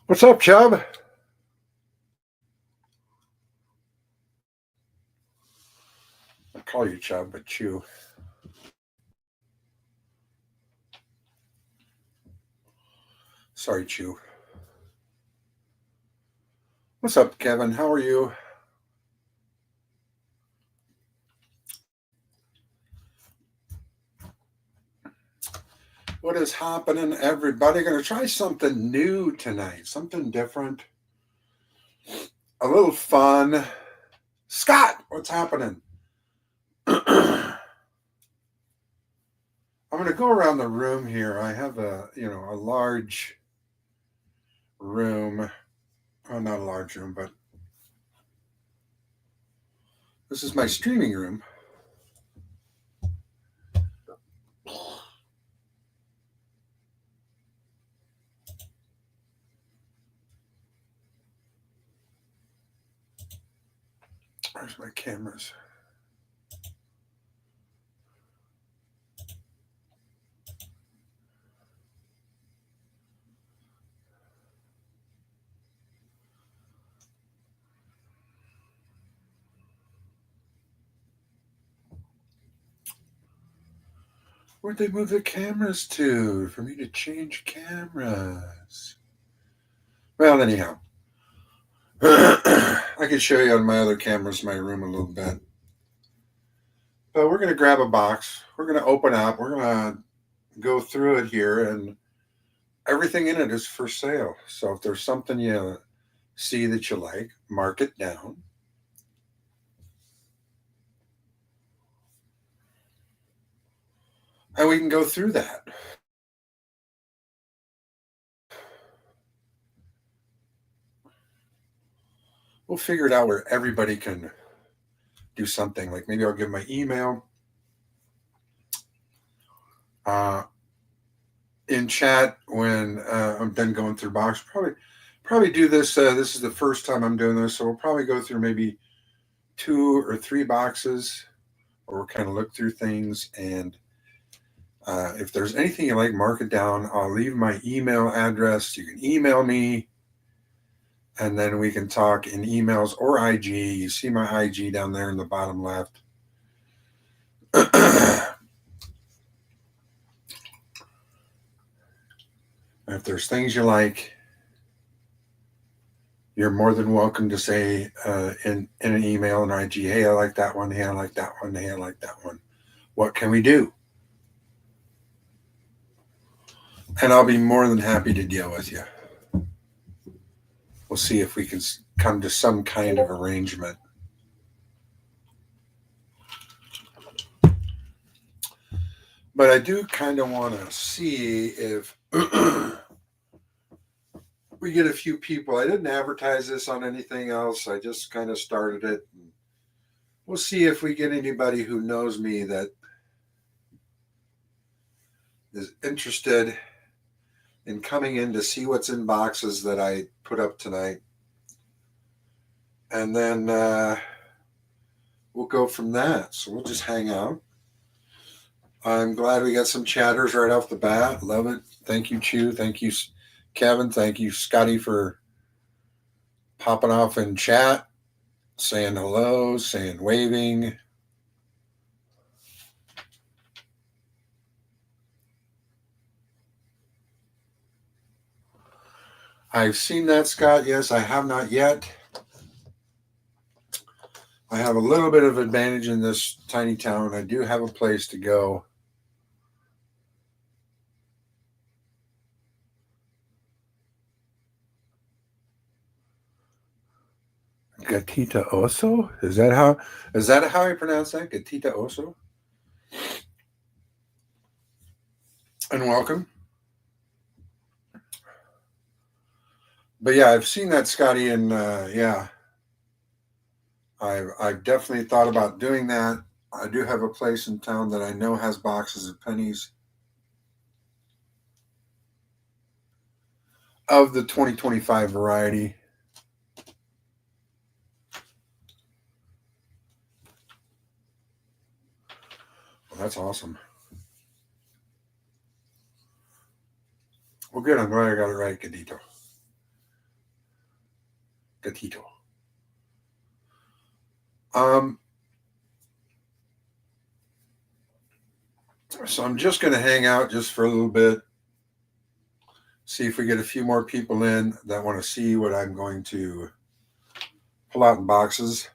What's up, Chubb? I call you Chubb, but Chew. Sorry, Chew. What's up, Kevin? How are you? What is happening, everybody? Going to try something new tonight, something different, a little fun. Scott, what's happening? I'm going to go around the room here. I have a large room. Oh, not a large room, but this is my streaming room. Where's my cameras? Where'd they move the cameras to for me to change cameras? Well, anyhow, I can show you on my other cameras my room a little bit. But we're going to grab a box. We're going to open up. We're going to go through it here, and everything in it is for sale. So if there's something you see that you like, mark it down. And we can go through that. We'll figure it out where everybody can do something. Like maybe I'll give my email in chat when I'm done going through box. Probably do this. This is the first time I'm doing this, so we'll probably go through maybe 2 or 3 boxes, or we'll kind of look through things. And if there's anything you like, mark it down. I'll leave my email address. You can email me, and then we can talk in emails or IG. You see my IG down there in the bottom left. If there's things you like, you're more than welcome to say in an email and IG, hey, I like that one. Hey, I like that one. Hey, I like that one. What can we do? And I'll be more than happy to deal with you. We'll see if we can come to some kind of arrangement. But I do kind of want to see if we get a few people. I didn't advertise this on anything else. I just kind of started it. We'll see if we get anybody who knows me that is interested in coming in to see what's in boxes that I put up tonight. And then we'll go from that. So we'll just hang out. I'm glad we got some chatters right off the bat. Love it. Thank you, Chew. Thank you, Kevin. Thank you, Scotty, for popping off in chat, saying hello, saying waving. I've seen that, Scott. Yes, I have not yet. I have a little bit of advantage in this tiny town. I do have a place to go. Gatita Oso? Is that how I pronounce that? Gatita Oso? And welcome. But yeah, I've seen that, Scotty, and yeah, I've definitely thought about doing that. I do have a place in town that I know has boxes of pennies of the 2025 variety. Well, that's awesome. Well, good. I'm glad I got it right, Cadito. gatito. So I'm just going to hang out just for a little bit, see if we get a few more people in that want to see what I'm going to pull out in boxes.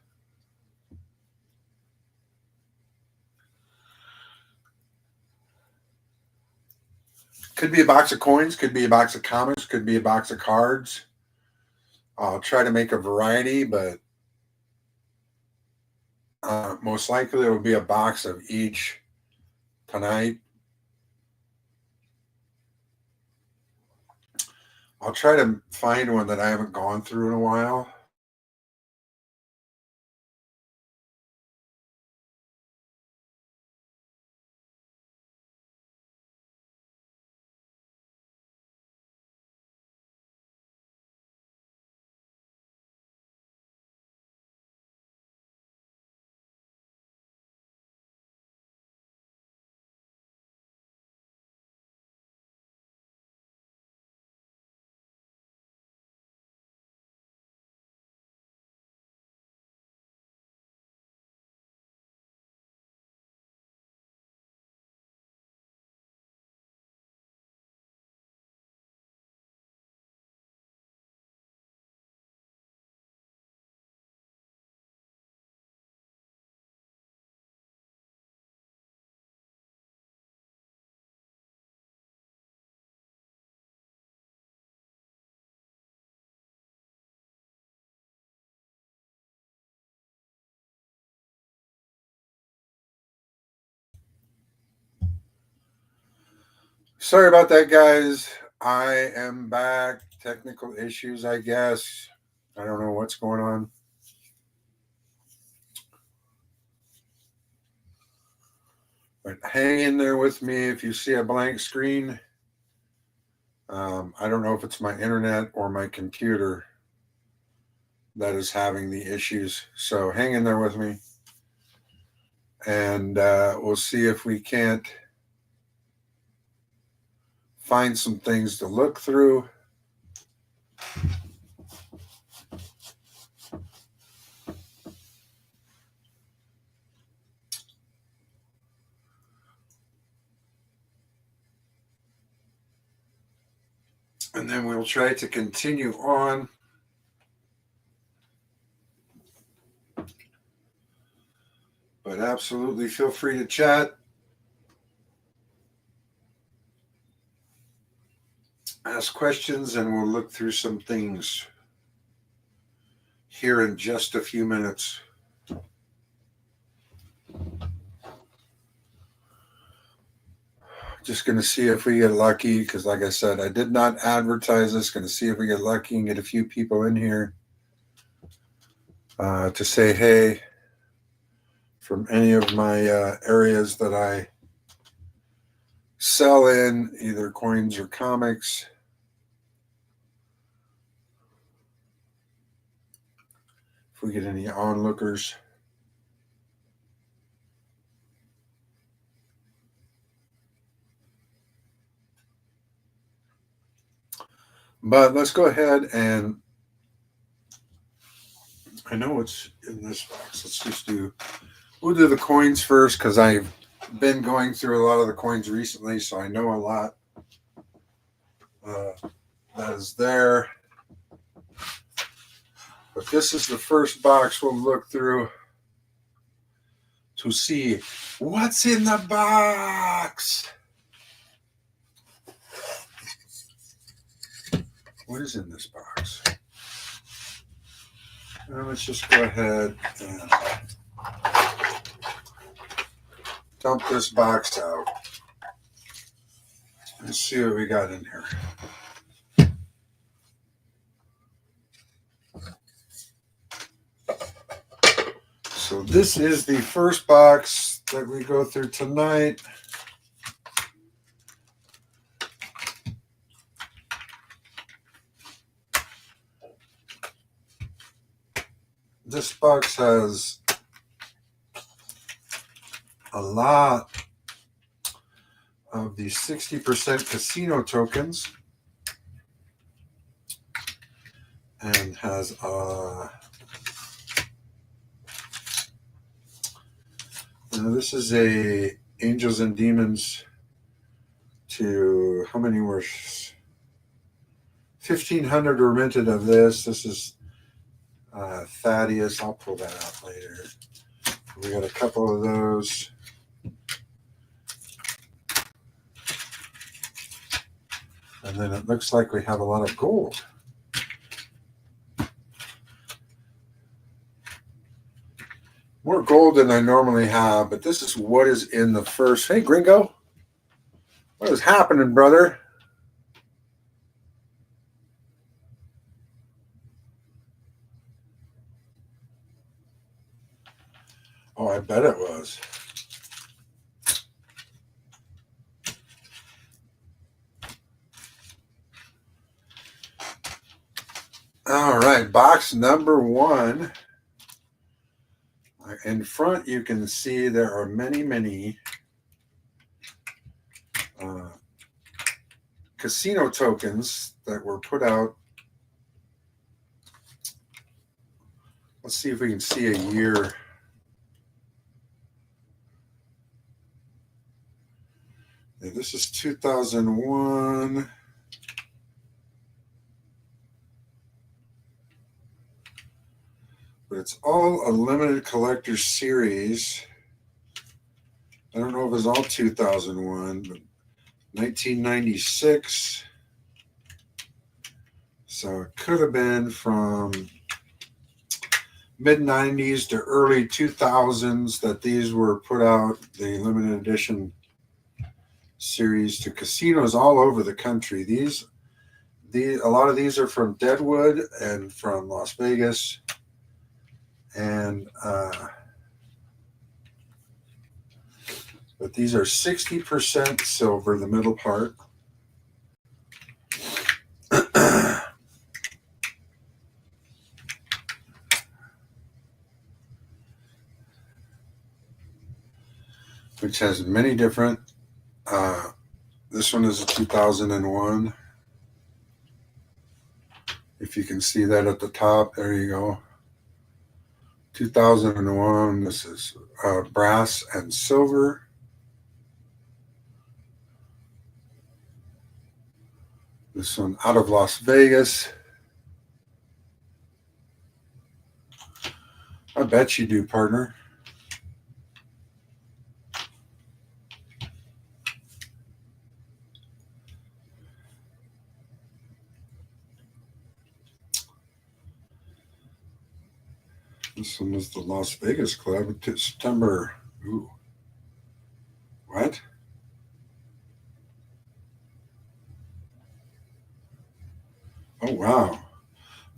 Could be a box of coins, could be a box of comics, could be a box of cards. I'll try to make a variety, but most likely there will be a box of each tonight. I'll try to find one that I haven't gone through in a while. Sorry about that, guys. I am back. Technical issues, I guess. I don't know what's going on. But hang in there with me if you see a blank screen. I don't know if it's my internet or my computer that is having the issues. So hang in there with me. And we'll see if we can't find some things to look through. And then we'll try to continue on. But absolutely feel free to chat. Ask questions, and we'll look through some things here in just a few minutes. Just going to see if we get lucky, because like I said, I did not advertise this. Going to see if we get lucky and get a few people in here to say hey from any of my areas that I sell in, either coins or comics. If we get any onlookers. But let's go ahead and I know what's in this box. We'll do the coins first, because I've been going through a lot of the coins recently, so I know a lot that is there. But this is the first box we'll look through to see what's in the box. What is in this box? Let's just go ahead and dump this box out and see what we got in here. So this is the first box that we go through tonight. This box has a lot of the 60% casino tokens. and has this is a Angels and Demons to how many were 1,500 were minted of this. This is Thaddeus. I'll pull that out later. We got a couple of those. And then it looks like we have a lot of gold. More gold than I normally have, but this is what is in the first. Hey, Gringo. What is happening, brother? Oh, I bet it was. All right, box number 1. In front, you can see there are many casino tokens that were put out. Let's see if we can see a year. Yeah, this is 2001. But it's all a limited collector series. I don't know if it's all 2001, but 1996. So it could have been from mid-90s to early 2000s that these were put out, the limited edition series to casinos all over the country. A lot of these are from Deadwood and from Las Vegas. And but these are 60% silver, the middle part. Which has many different. This one is a 2001. If you can see that at the top, there you go. 2001. This is brass and silver. This one out of Las Vegas. I bet you do, partner. This one is the Las Vegas Club. September. Ooh. What? Oh, wow.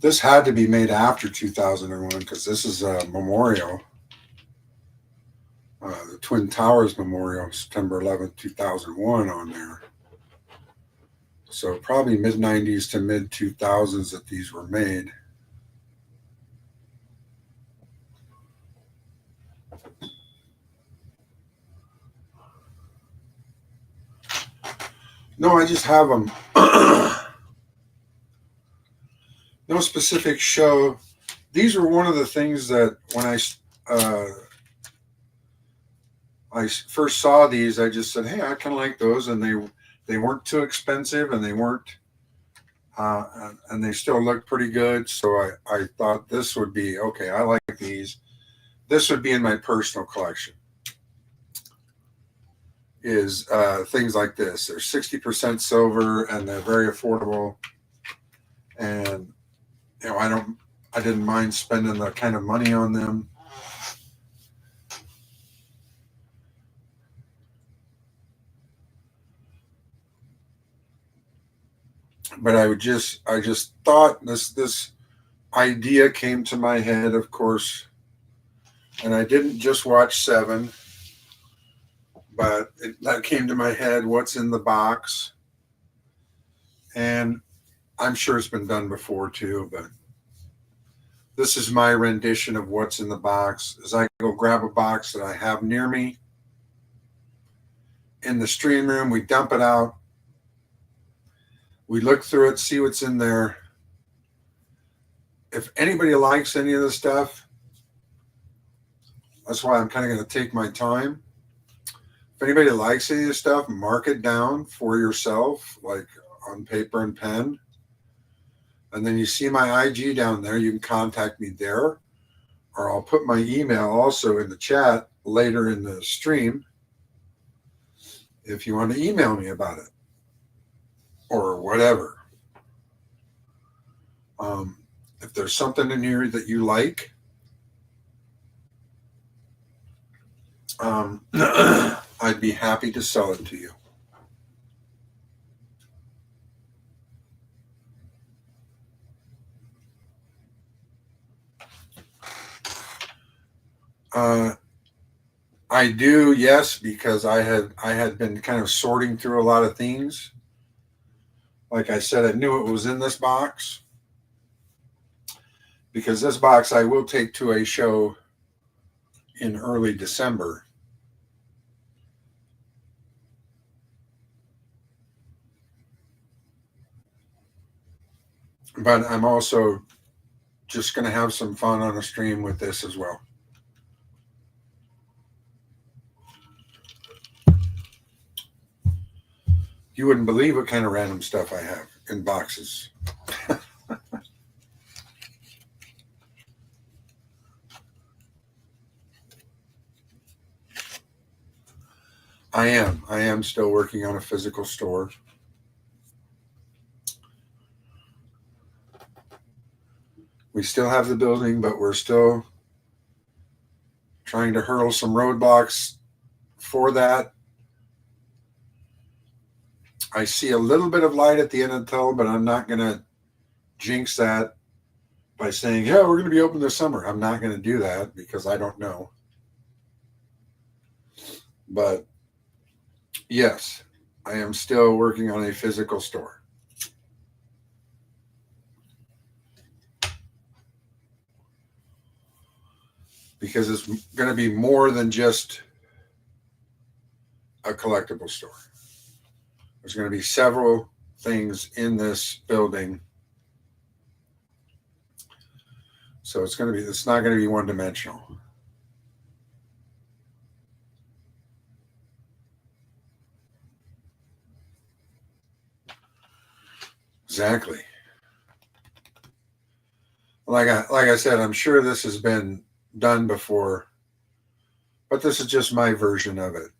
This had to be made after 2001 because this is a memorial. The Twin Towers Memorial, September 11th, 2001 on there. So probably mid-90s to mid-2000s that these were made. No, I just have them. No specific show. These were one of the things that when I first saw these, I just said, "Hey, I kind of like those," and they weren't too expensive, and they weren't, and they still looked pretty good. So I thought this would be okay. I like these. This would be in my personal collection. Is things like this. They're 60% silver, and they're very affordable. And I didn't mind spending that kind of money on them. But I just thought this idea came to my head, of course, and I didn't just watch Seven, but that came to my head. What's in the box? And I'm sure it's been done before too, but this is my rendition of what's in the box. As I go grab a box that I have near me in the stream room, we dump it out. We look through it, see what's in there. if anybody likes any of this stuff, that's why I'm kind of going to take my time. If anybody likes any of this stuff, mark it down for yourself, like on paper and pen. And then you see my IG down there. You can contact me there, or I'll put my email also in the chat later in the stream if you want to email me about it or whatever. If there's something in here that you like, I'd be happy to sell it to you. I do, yes, because I had been kind of sorting through a lot of things. Like I said, I knew it was in this box, because this box I will take to a show in early December. But I'm also just going to have some fun on a stream with this as well. You wouldn't believe what kind of random stuff I have in boxes. I am still working on a physical store. We still have the building, but we're still trying to hurdle some roadblocks for that. I see a little bit of light at the end of the tunnel, but I'm not going to jinx that by saying, yeah, we're going to be open this summer. I'm not going to do that because I don't know. But yes, I am still working on a physical store. Because it's going to be more than just a collectible store. There's going to be several things in this building. So it's not going to be one-dimensional. Exactly. Like I said, I'm sure this has been done before, but this is just my version of it.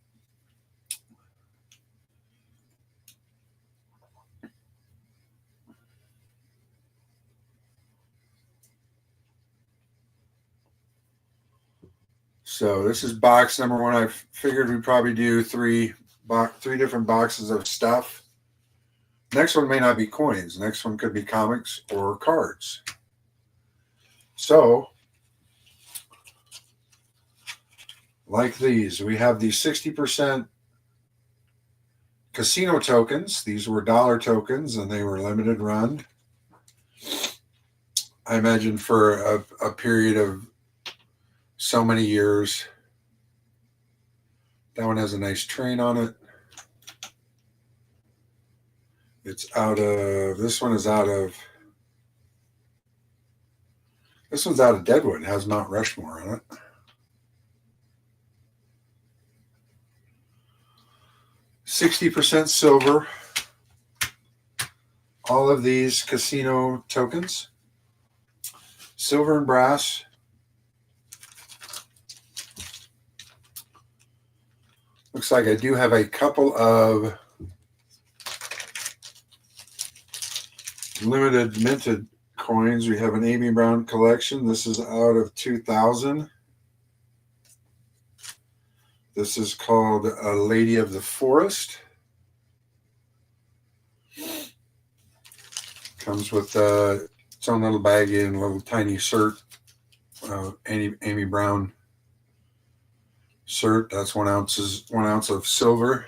So this is box number one. I figured we'd probably do three different boxes of stuff. Next one may not be coins. Next one could be comics or cards. So, like these, we have the 60% casino tokens. These were dollar tokens, and they were limited run. I imagine for a period of so many years. That one has a nice train on it. This one is out of Deadwood. It has Mount Rushmore on it. $60 silver. All of these casino tokens. Silver and brass. Looks like I do have a couple of limited minted coins. We have an Amy Brown collection. This is out of 2000. This is called A Lady of the Forest. Comes with its own little baggie and a little tiny shirt. Amy Brown shirt. That's 1 ounce of silver.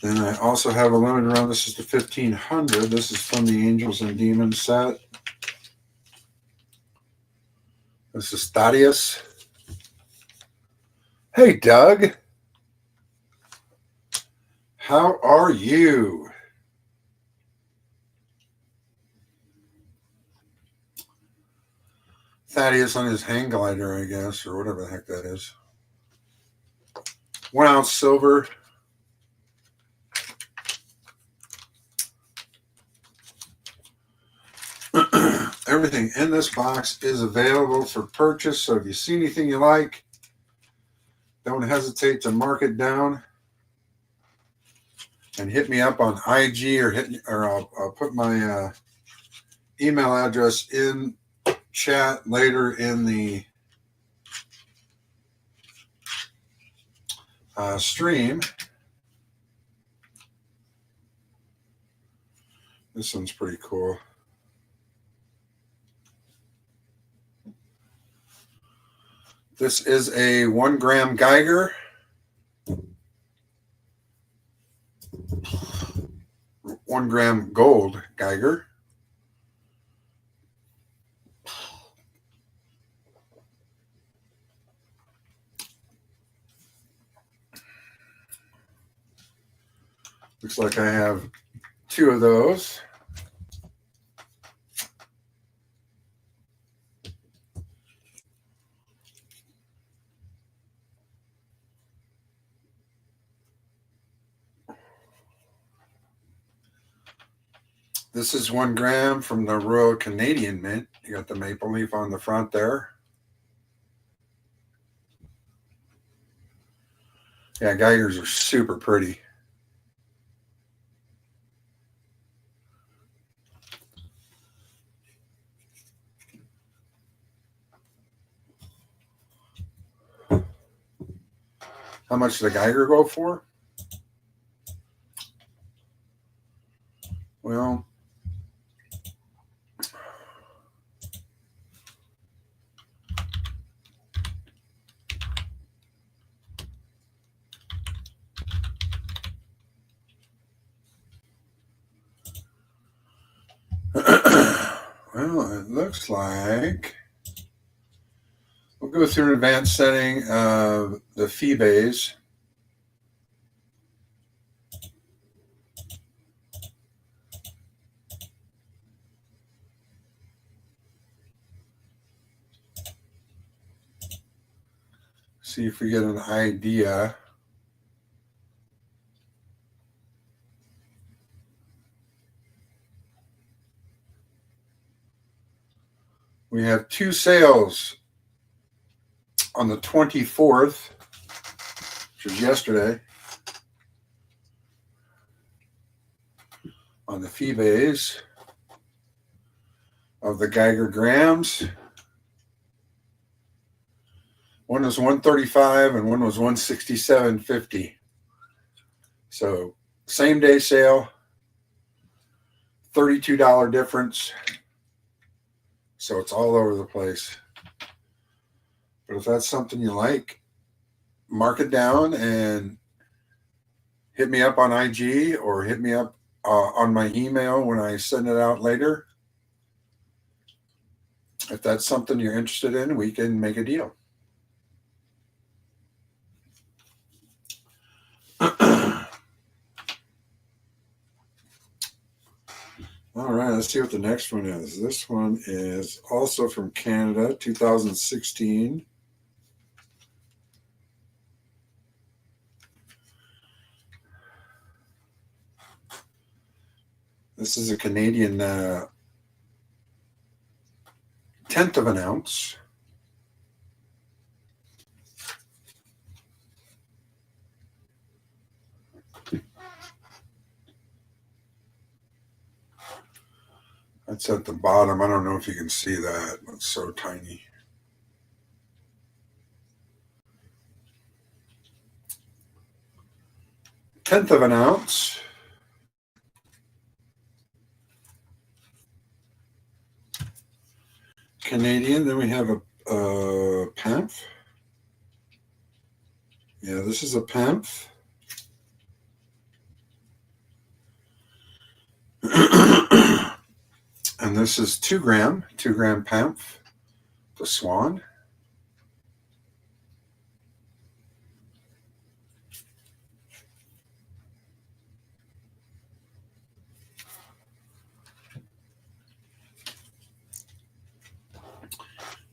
Then I also have a limited run. This is the 1500. This is from the Angels and Demons set. This is Thaddeus. Hey, Doug. How are you? Thaddeus on his hang glider, I guess, or whatever the heck that is. 1 ounce silver. Everything in this box is available for purchase. So if you see anything you like, don't hesitate to mark it down and hit me up on IG or I'll put my email address in chat later in the stream. This one's pretty cool. This is a 1 gram Geiger. 1 gram gold Geiger. Looks like I have 2 of those. This is 1 gram from the Royal Canadian Mint. You got the maple leaf on the front there. Yeah, Geigers are super pretty. How much did the Geiger go for? Well, it looks like we'll go through an advanced setting of the Phoebes. See if we get an idea. We have 2 sales on the 24th, which was yesterday, on the Phoebes of the Geiger grams. One was 135 and one was 167.50. So same day sale, $32 difference. So it's all over the place. But if that's something you like, mark it down and hit me up on IG or hit me up on my email when I send it out later. If that's something you're interested in, we can make a deal. All right, let's see what the next one is. This one is also from Canada, 2016. This is a Canadian 1/10 of an ounce. That's at the bottom. I don't know if you can see that. It's so tiny. Tenth of an ounce. Canadian. Then we have a Pemph. Yeah, this is a Pemph. And this is 2 gram Pamph, the Swan.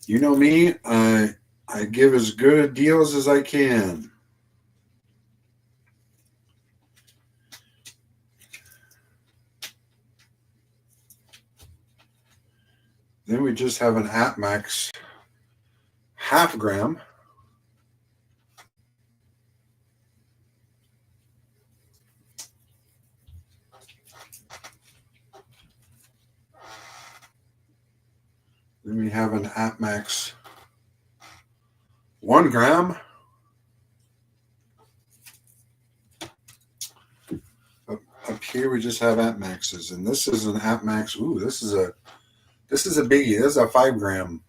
You know me, I give as good deals as I can. Then we just have an AppMax 1/2 gram. Then we have an AppMax 1 gram. Up here we just have AppMaxes, and this is an AppMax. Ooh, this is a biggie. This is a 5 gram.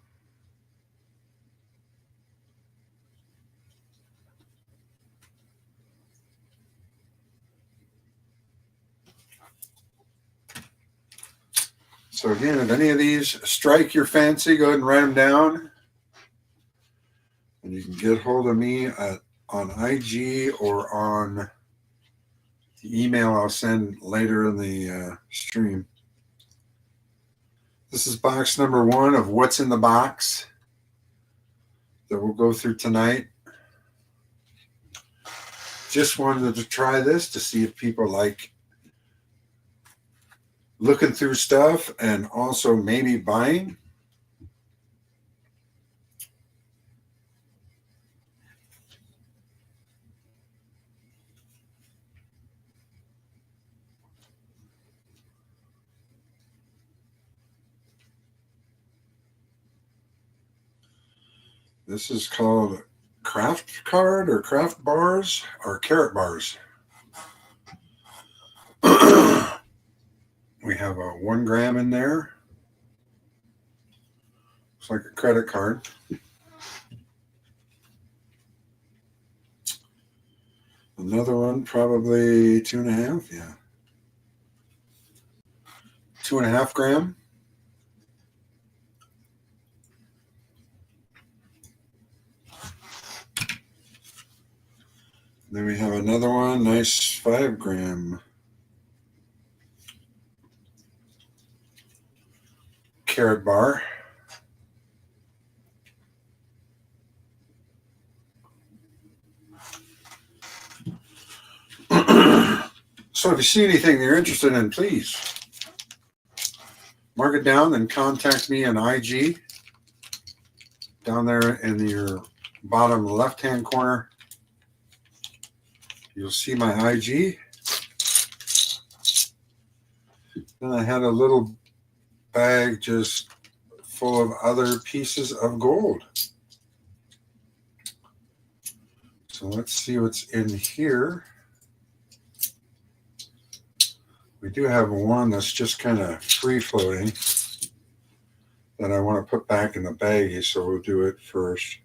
So again, if any of these strike your fancy, go ahead and write them down. And you can get hold of me on IG or on the email I'll send later in the stream. This is box number 1 of what's in the box that we'll go through tonight. Just wanted to try this to see if people like looking through stuff and also maybe buying. This is called Craft Card or Craft Bars or Carrot Bars. We have a 1 gram in there. Looks like a credit card. Another one, probably 2.5. Yeah. 2.5 gram. Then we have another one, nice 5 gram. Carrot bar. So if you see anything you're interested in, please mark it down and contact me on IG. Down there in your bottom left-hand corner, you'll see my IG. Then I had a little bag just full of other pieces of gold. So let's see what's in here. We do have one that's just kind of free floating that I want to put back in the baggie, so we'll do it first.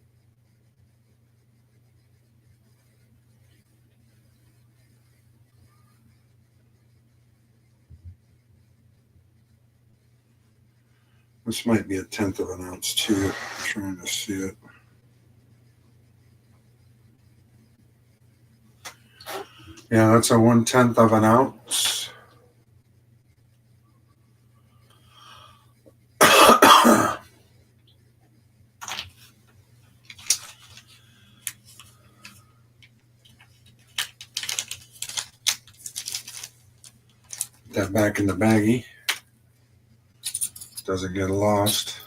This might be 1/10 of an ounce too. I'm trying to see it. Yeah, that's a 1/10 of an ounce. That back in the baggie. Doesn't get lost.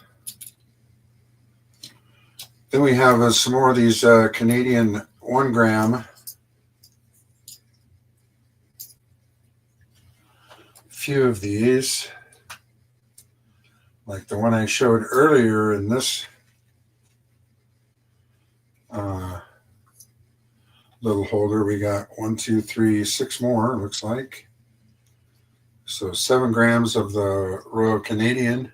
Then we have some more of these Canadian 1 gram. Few of these, like the one I showed earlier in this little holder. We got 1, 2, 3, 6 more, looks like. So 7 grams of the Royal Canadian.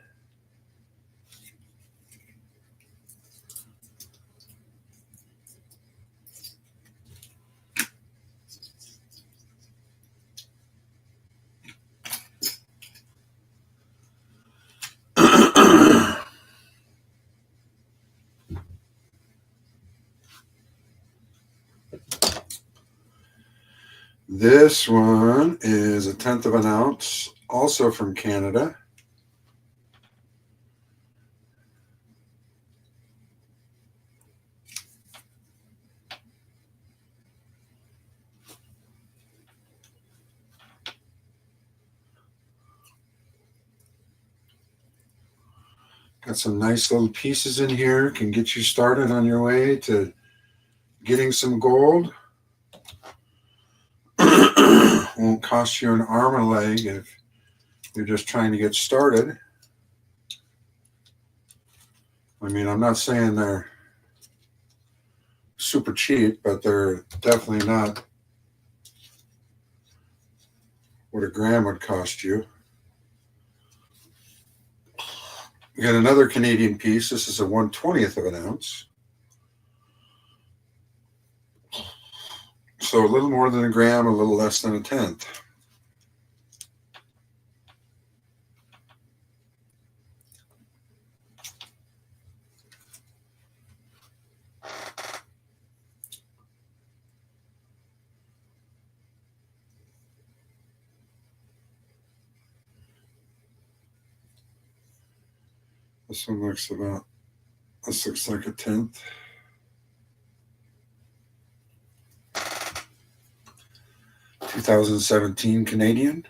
This one is 1/10 of an ounce, also from Canada. Got some nice little pieces in here. Can get you started on your way to getting some gold. Won't cost you an arm or a leg if you're just trying to get started. I mean, I'm not saying they're super cheap, but they're definitely not what a gram would cost you. We got another Canadian piece. This is a 1/20th of an ounce. So a little more than a gram, a little less than a tenth. This one looks like a tenth. $2017 Canadian.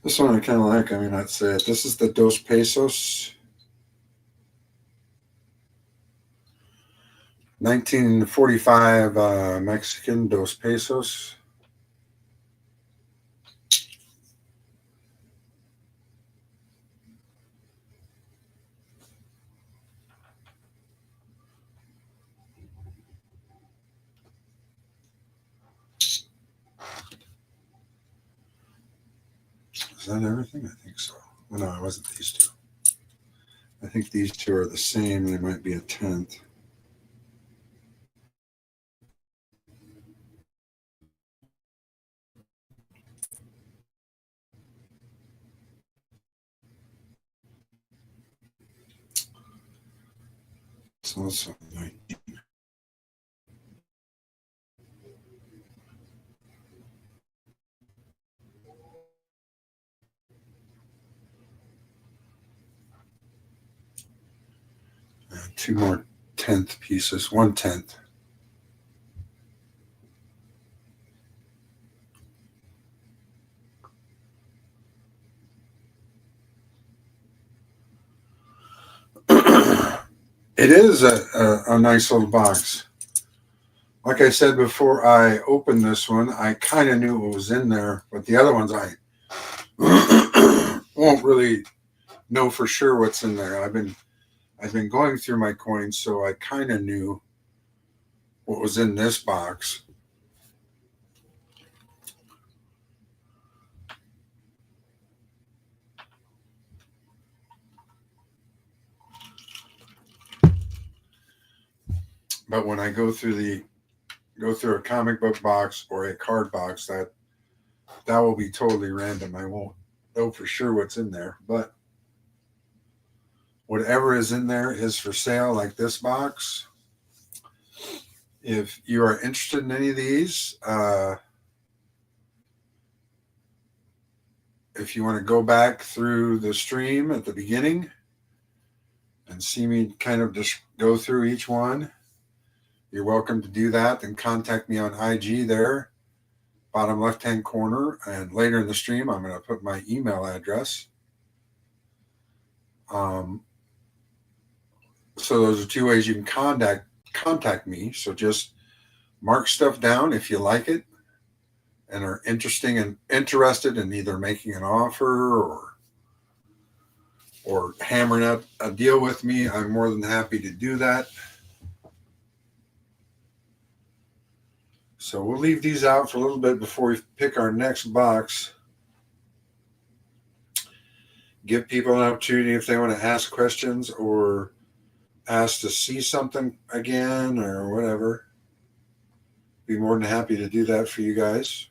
This one I kind of like. I mean, I'd say it. This is the Dos Pesos. 1945 Mexican Dos Pesos. Is that everything? I think so. Oh, no, it wasn't these two. I think these two are the same. They might be a tenth. So that's 19. Two more tenth pieces. 1/10. It is a nice little box. Like I said before I opened this one, I kind of knew what was in there, but the other ones I won't really know for sure what's in there. I've been going through my coins, so I kind of knew what was in this box. But when I go through a comic book box or a card box, that will be totally random. I won't know for sure what's in there, but whatever is in there is for sale, like this box. If you are interested in any of these, if you want to go back through the stream at the beginning and see me kind of just go through each one, you're welcome to do that. Then contact me on IG there, bottom left-hand corner. And later in the stream, I'm going to put my email address. So those are two ways you can contact me. So just mark stuff down if you like it and are interested in either making an offer or hammering out a deal with me. I'm more than happy to do that. So we'll leave these out for a little bit before we pick our next box. Give people an opportunity if they want to ask questions or ask to see something again or whatever. Be more than happy to do that for you guys.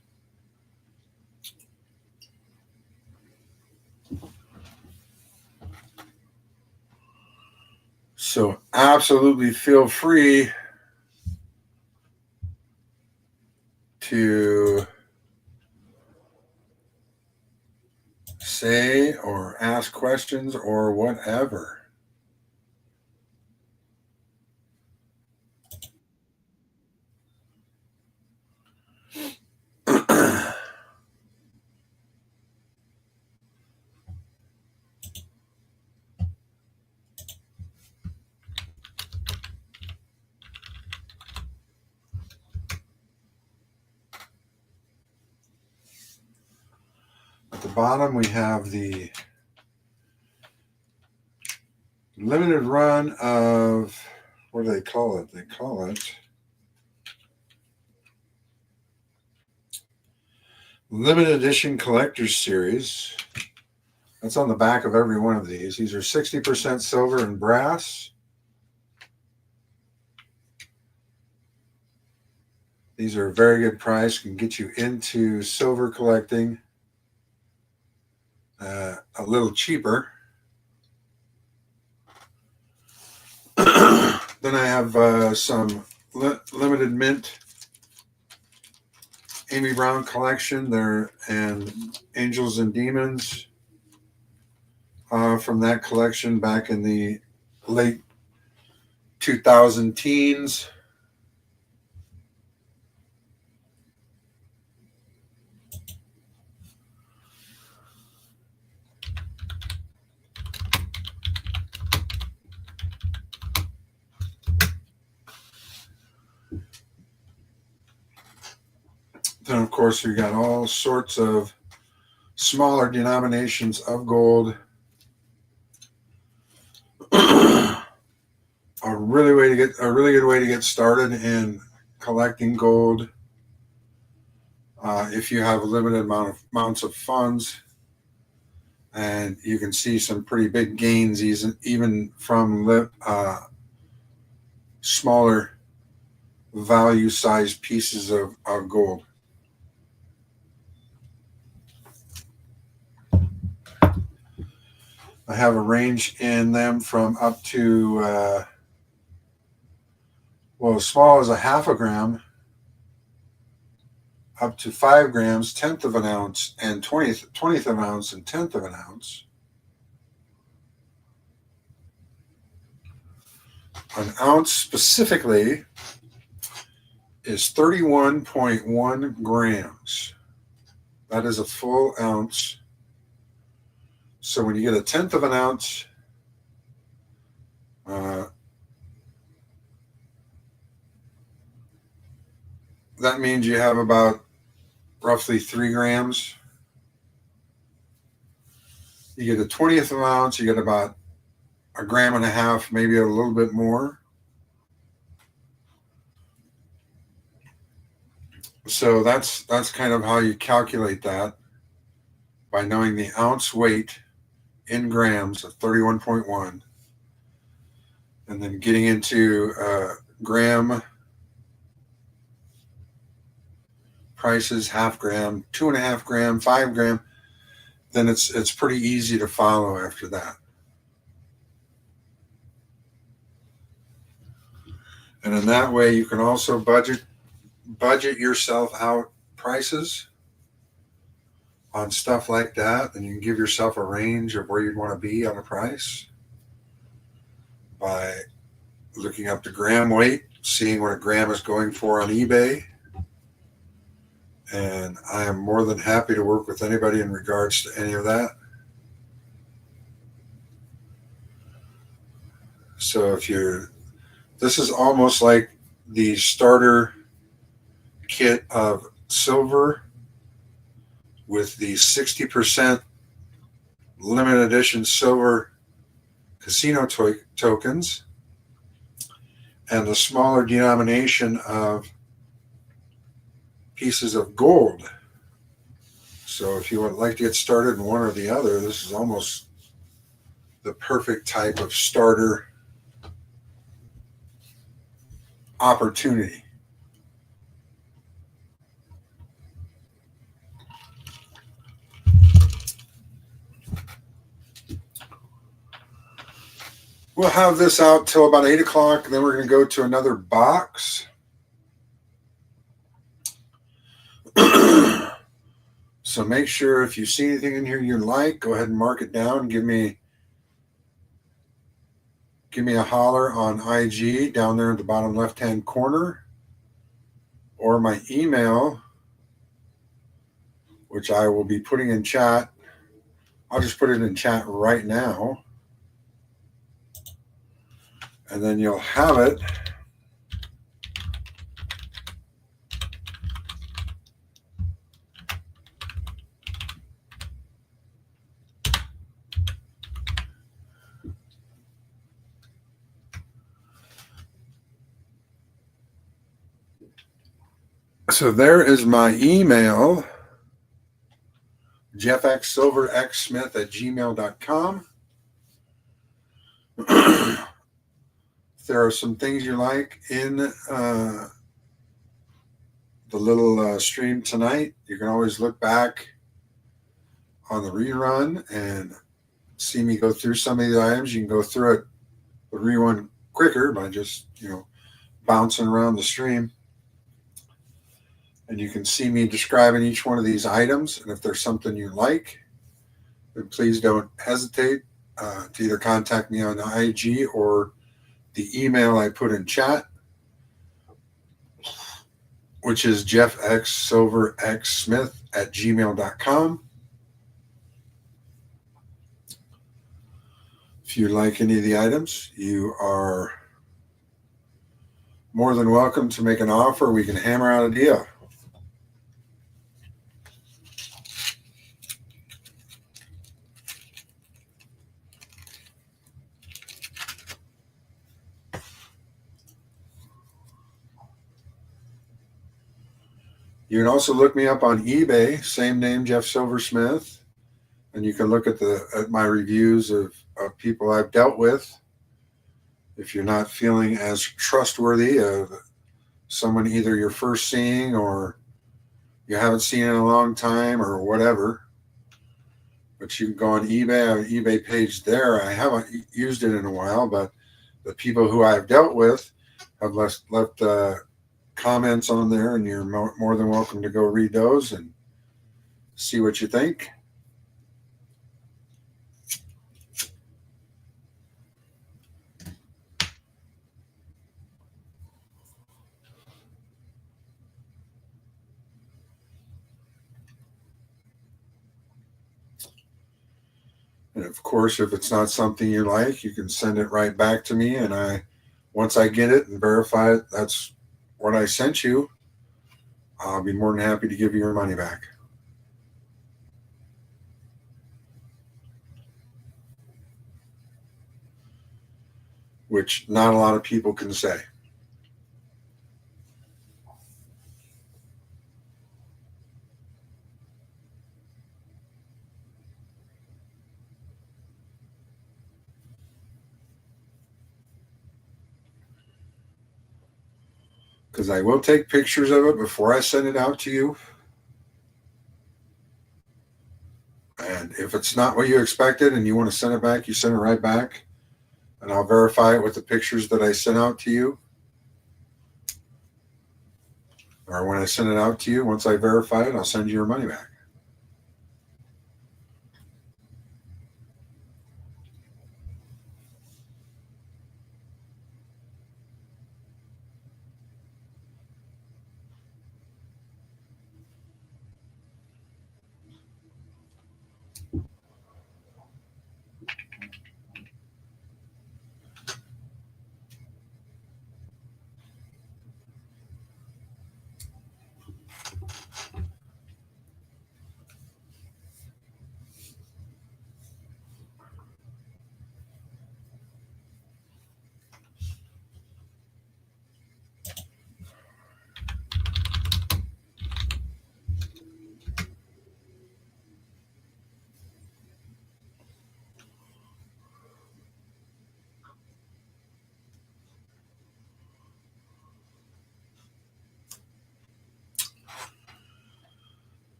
So absolutely feel free to say or ask questions or whatever. At the bottom, we have the limited run of, what do they call it? They call it limited edition collector's series. That's on the back of every one of these. These are 60% silver and brass. These are a very good price, can get you into silver collecting a little cheaper. Then I have some limited mint Amy Brown collection there, and Angels and Demons from that collection back in the late 2000 teens. Then, of course, we got all sorts of smaller denominations of gold. A really good way to get started in collecting gold. If you have a limited amounts of funds, and you can see some pretty big gains even from smaller value sized pieces of gold. I have a range in them from up to, as small as a half a gram, up to 5 grams, 1/10 of an ounce, and 20th of an ounce and 1/10 of an ounce. An ounce specifically is 31.1 grams. That is a full ounce. So when you get a 1/10 of an ounce, that means you have about roughly 3 grams. You get a 20th of an ounce, you get about 1.5 grams, maybe a little bit more. So that's kind of how you calculate that, by knowing the ounce weight in grams of 31.1, and then getting into gram prices, half gram, 2.5 gram, 5 gram. Then it's pretty easy to follow after that. And in that way, you can also budget yourself out prices on stuff like that, and you can give yourself a range of where you'd want to be on a price by looking up the gram weight, seeing what a gram is going for on eBay. And I am more than happy to work with anybody in regards to any of that. So this is almost like the starter kit of silver with the 60% limited edition silver casino tokens and the smaller denomination of pieces of gold. So if you would like to get started in one or the other, this is almost the perfect type of starter opportunity. We'll have this out till about 8 o'clock, and then we're going to go to another box. So make sure if you see anything in here you like, go ahead and mark it down and give me a holler on IG down there at the bottom left-hand corner, or my email, which I will be putting in chat. I'll just put it in chat right now, and then you'll have it. So there is my email, jeffxsilverxsmith@gmail.com. If there are some things you like in the little stream tonight, you can always look back on the rerun and see me go through some of the items. You can go through it, the rerun quicker by just, bouncing around the stream. And you can see me describing each one of these items. And if there's something you like, then please don't hesitate to either contact me on IG or the email I put in chat, which is jeffxsilverxsmith@gmail.com. If you like any of the items, you are more than welcome to make an offer. We can hammer out a deal. You can also look me up on eBay, same name, Jeff Silversmith, and you can look at my reviews of people I've dealt with. If you're not feeling as trustworthy of someone either you're first seeing or you haven't seen in a long time or whatever, but you can go on eBay. I have an eBay page there. I haven't used it in a while, but the people who I've dealt with have left comments on there, and you're more than welcome to go read those and see what you think. And of course, if it's not something you like, you can send it right back to me, and once I get it and verify it, that's what I sent you, I'll be more than happy to give you your money back. Which not a lot of people can say. Because I will take pictures of it before I send it out to you. And if it's not what you expected and you want to send it back, you send it right back. And I'll verify it with the pictures that I sent out to you. Or when I send it out to you, once I verify it, I'll send you your money back.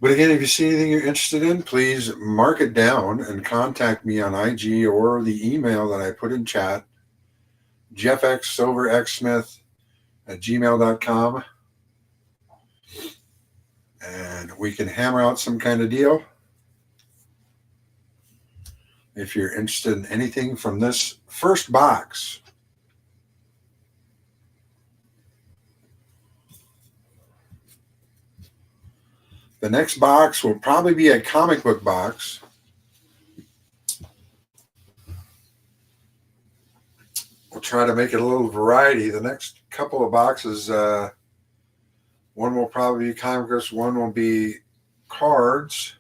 But again, if you see anything you're interested in, please mark it down and contact me on IG or the email that I put in chat. jeffxsilverxsmith@gmail.com, and we can hammer out some kind of deal. If you're interested in anything from this first box. The next box will probably be a comic book box. We'll try to make it a little variety. The next couple of boxes, one will probably be comic books, one will be cards.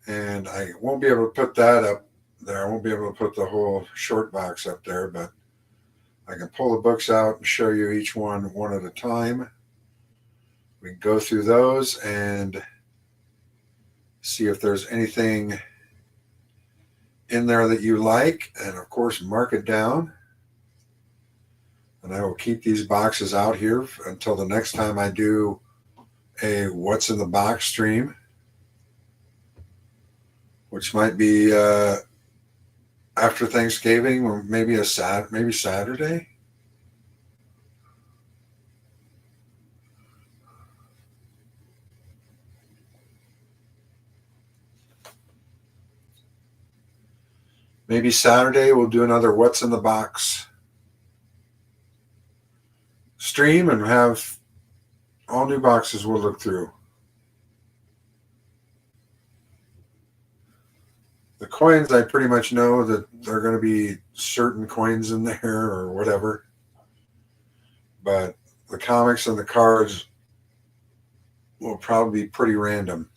And I won't be able to put that up there. I won't be able to put the whole short box up there, but I can pull the books out and show you each one at a time. We can go through those and see if there's anything in there that you like, and of course mark it down. And I will keep these boxes out here until the next time I do a What's in the Box stream, which might be after Thanksgiving, or maybe Saturday. Maybe Saturday we'll do another What's in the Box stream and have all new boxes we'll look through. The coins, I pretty much know that there are going to be certain coins in there or whatever. But the comics and the cards will probably be pretty random.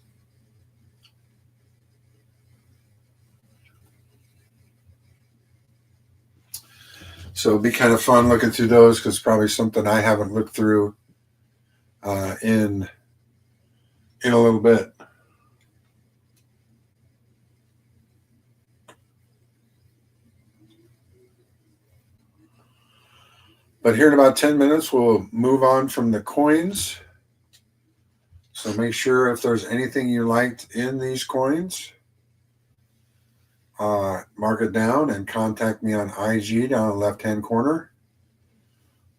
So it'll be kind of fun looking through those, because it's probably something I haven't looked through in a little bit. But here in about 10 minutes, we'll move on from the coins. So make sure if there's anything you liked in these coins, mark it down and contact me on IG down in the left-hand corner,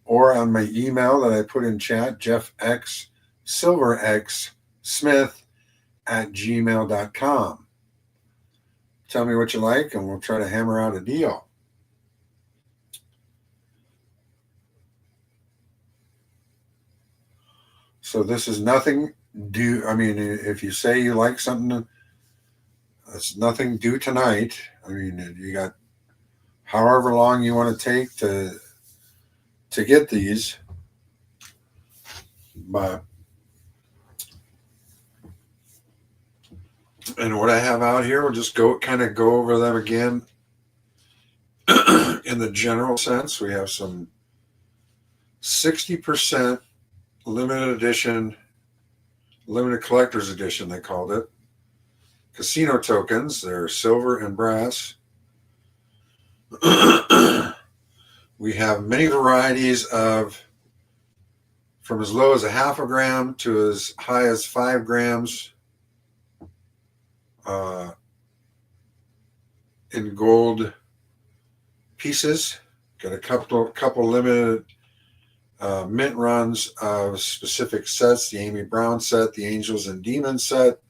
or on my email that I put in chat, jeffxsilverxsmith@gmail.com. Tell me what you like, and we'll try to hammer out a deal. So this is nothing due. I mean, if you say you like something, it's nothing due tonight. I mean, you got however long you want to take to get these. But and what I have out here, we'll just go over them again. In the general sense, we have some 60% limited collector's edition, they called it. Casino tokens, they're silver and brass. We have many varieties of, from as low as a half a gram to as high as 5 grams in gold pieces. Got a couple limited mint runs of specific sets, the Amy Brown set, the Angels and Demons set.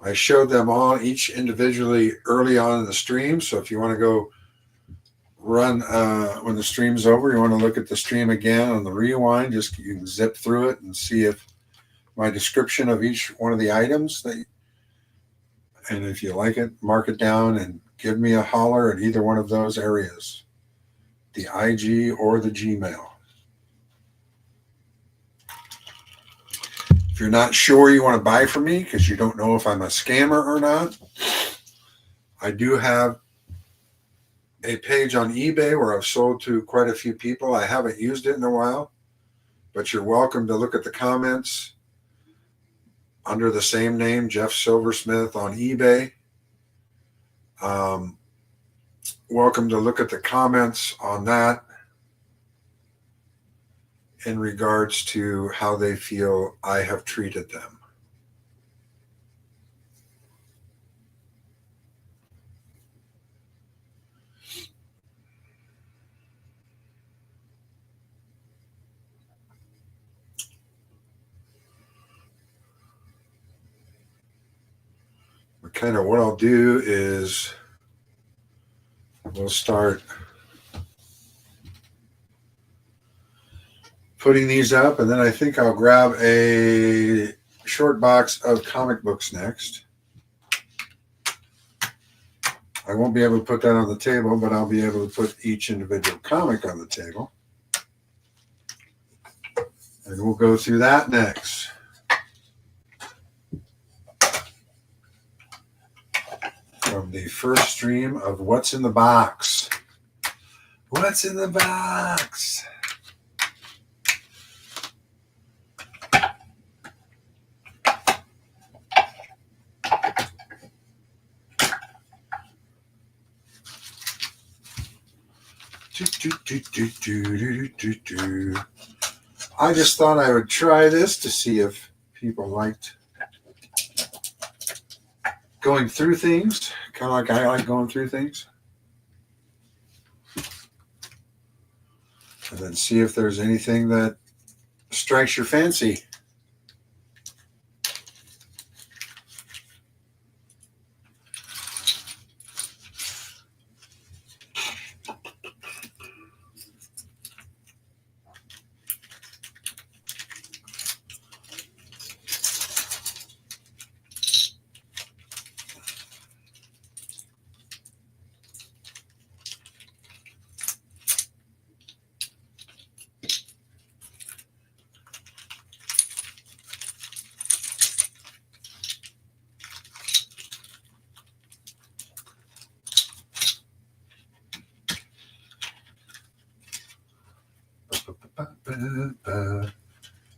I showed them all each individually early on in the stream, so if you want to go run when the stream's over, you want to look at the stream again on the rewind, just you can zip through it and see if my description of each one of the items, and if you like it, mark it down and give me a holler at either one of those areas, the IG or the Gmail. If you're not sure you want to buy from me because you don't know if I'm a scammer or not, I do have a page on eBay where I've sold to quite a few people. I haven't used it in a while, but you're welcome to look at the comments under the same name, Jeff Silversmith on eBay. Welcome to look at the comments on that in regards to how they feel I have treated them. kind of what I'll do is we'll start putting these up, and then I think I'll grab a short box of comic books next. I won't be able to put that on the table, but I'll be able to put each individual comic on the table. And we'll go through that next. From the first stream of What's in the Box. What's in the box? I just thought I would try this to see if people liked going through things, kind of like I like going through things. And then see if there's anything that strikes your fancy.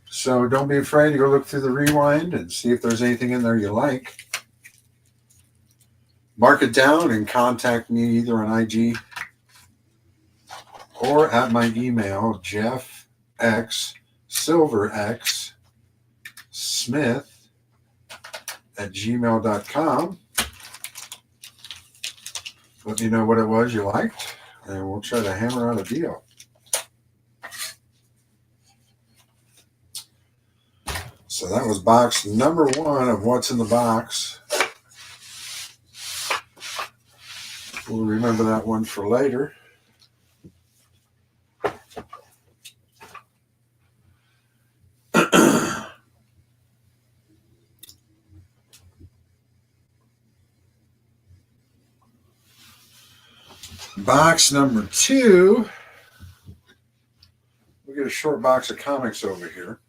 So don't be afraid to go look through the rewind and see if there's anything in there you like. Mark it down and contact me either on IG or at my email, jeffxsilverxsmith@gmail.com. Let me know what it was you liked, and we'll try to hammer out a deal. So that was box number 1 of What's in the Box. We'll remember that one for later. Box number 2. We'll get a short box of comics over here.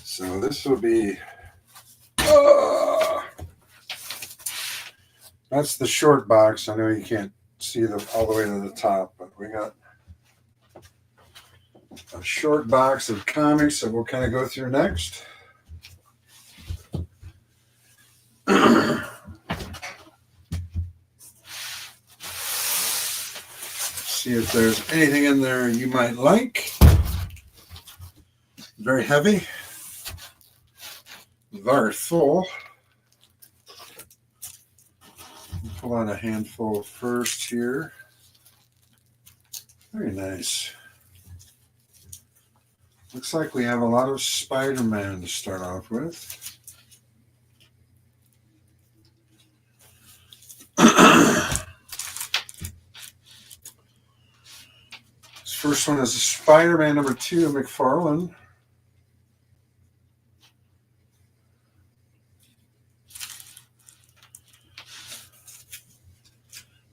So this will be, that's the short box. I know you can't see them all the way to the top, but we got a short box of comics that we'll kind of go through next. See if there's anything in there you might like. Very heavy. Very full. Pull out a handful first here. Very nice. Looks like we have a lot of Spider-Man to start off with. This first one is Spider-Man number 2, McFarlane.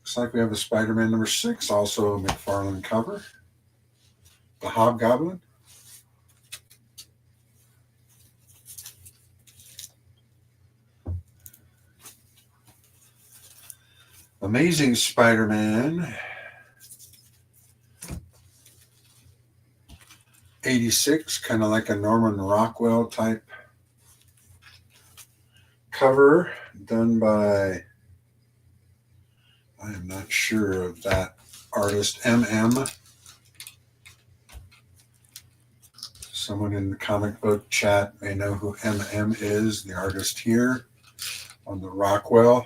Looks like we have a Spider-Man number 6, also a McFarlane cover. The Hobgoblin. Amazing Spider-Man. 86, kind of like a Norman Rockwell type cover done by, I am not sure of that artist, M.M. Someone in the comic book chat may know who M.M. is, the artist here on the Rockwell.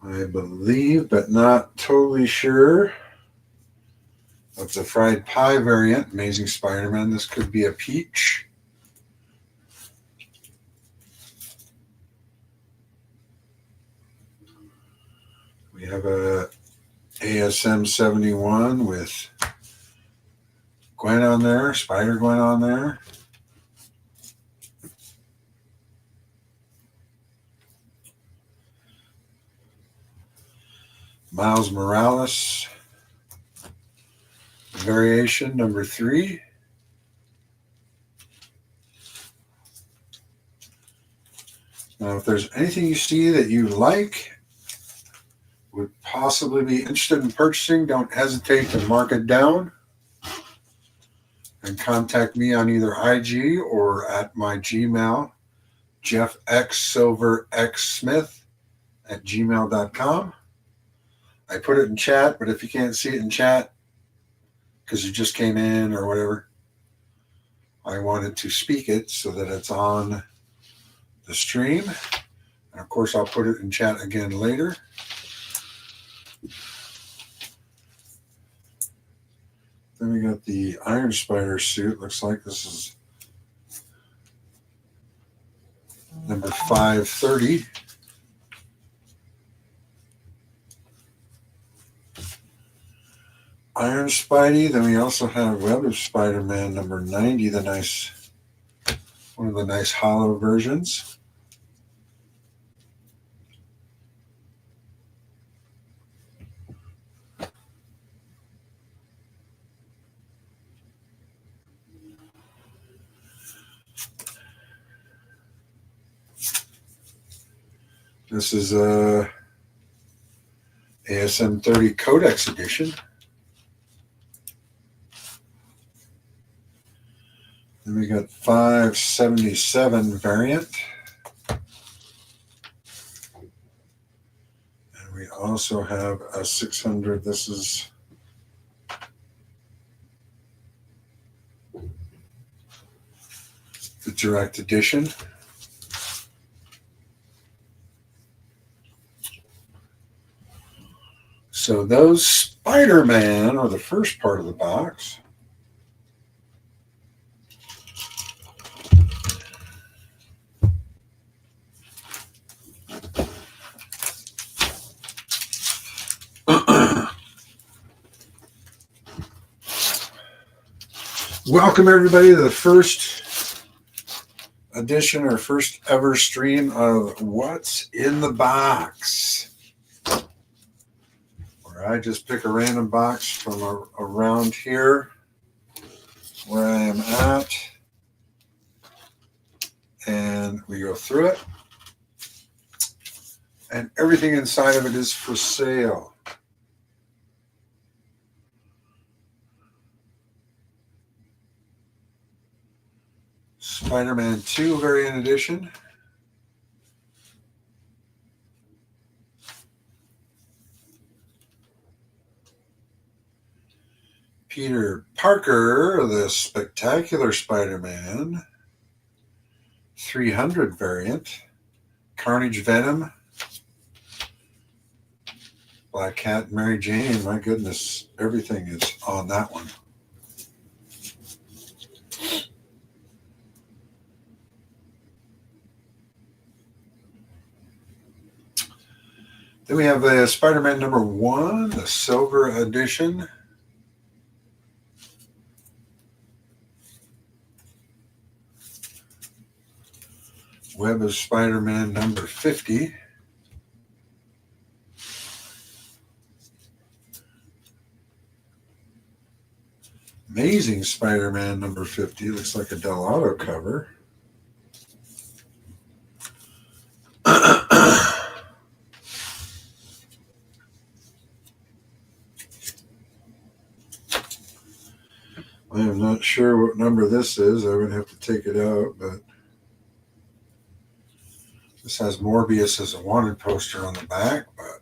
I believe, but not totally sure. That's a fried pie variant, Amazing Spider-Man. This could be a peach. We have a ASM 71 with Gwen on there, Spider-Gwen on there. Miles Morales variation number 3. Now, if there's anything you see that you like, would possibly be interested in purchasing, don't hesitate to mark it down and contact me on either IG or at my Gmail, jeffxsilverxsmith@gmail.com. I put it in chat, but if you can't see it in chat because you just came in or whatever, I wanted to speak it so that it's on the stream. And of course, I'll put it in chat again later. Then we got the Iron Spider suit. Looks like this is number 530. Iron Spidey. Then we also have Web of Spider-Man number 90, one of the nice hollow versions. This is a ASM 30 Codex edition. Then we got 577 variant. And we also have a 600. This is the direct edition. So those Spider-Man are the first part of the box. Welcome everybody to the first edition or first ever stream of What's in the Box, where I just pick a random box from around here where I am at and we go through it, and everything inside of it is for sale. Spider-Man 2 variant edition. Peter Parker, the Spectacular Spider-Man 300 variant. Carnage Venom. Black Cat, Mary Jane. My goodness, everything is on that one. Then we have Spider-Man number 1, the Silver edition. Web of Spider-Man number 50. Amazing Spider-Man number 50. Looks like a Del Auto cover. am not sure what number this is. I would have to take it out, but this has Morbius as a wanted poster on the back, but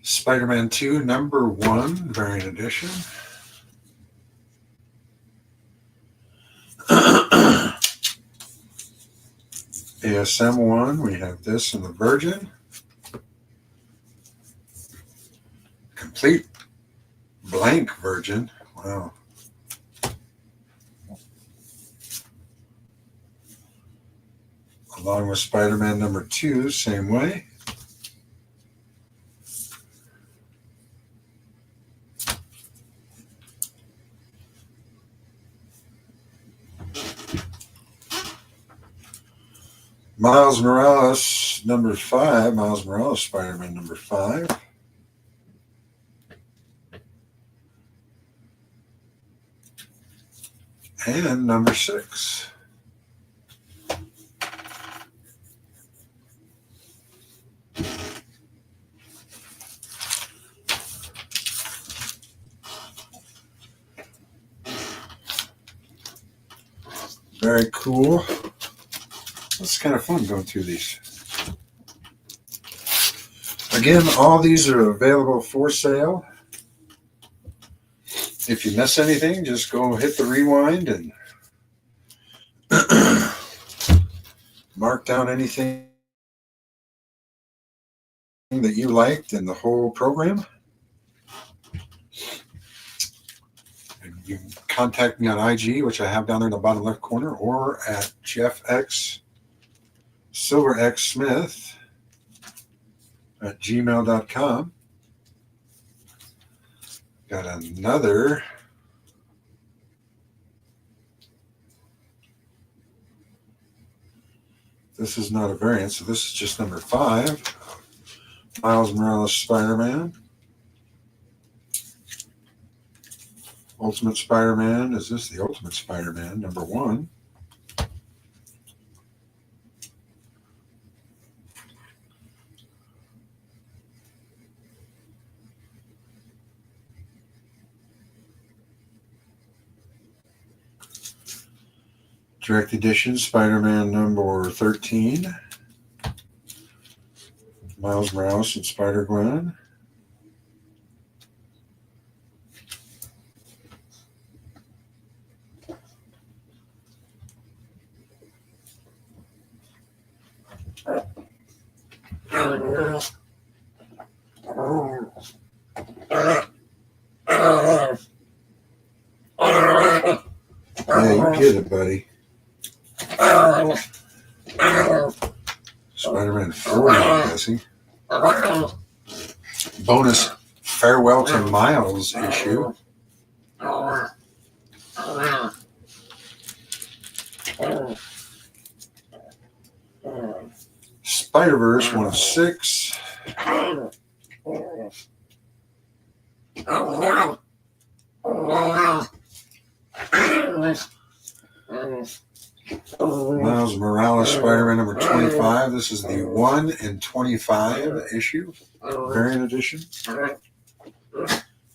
Spider-Man 2 #1 variant edition. ASM 1, we have this in the Virgin. Complete blank Virgin. Wow. Along with Spider-Man #2, same way. Miles Morales #5, Miles Morales Spider-Man #5. And #6. Very cool. It's kind of fun going through these. Again, all these are available for sale. If you miss anything, just go hit the rewind and mark down anything that you liked in the whole program. And you can contact me on IG, which I have down there in the bottom left corner, or at jeffxsilverxsmith@gmail.com. Got another this is not a variant, so this is just #5. Miles Morales Spider-Man. Ultimate Spider-Man. Is this the Ultimate Spider-Man #1? Direct edition Spider-Man #13. Miles Morales and Spider-Gwen. Yeah, you get it, buddy. Spider-Man 4, Jesse. Bonus Farewell to Miles issue. Spider-Verse 1 of 6. Miles Morales Spider-Man #25. This is the 1 in 25 issue, variant edition.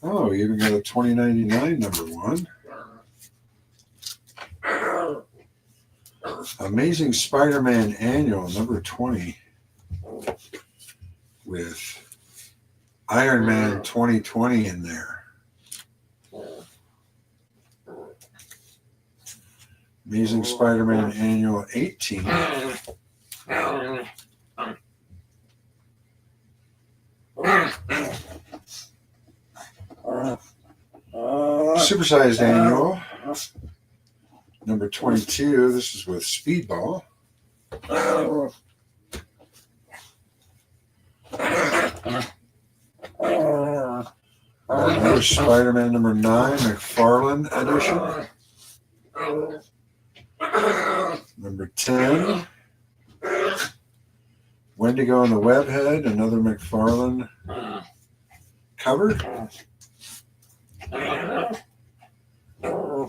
Oh, you even got a 2099 #1. Amazing Spider-Man Annual #20 with Iron Man 2020 in there. Amazing Spider-Man Annual 18. Supersized Annual #22. This is with Speedball. Another Spider-Man #9 McFarlane edition. #10. Wendigo and the Webhead, another McFarlane cover.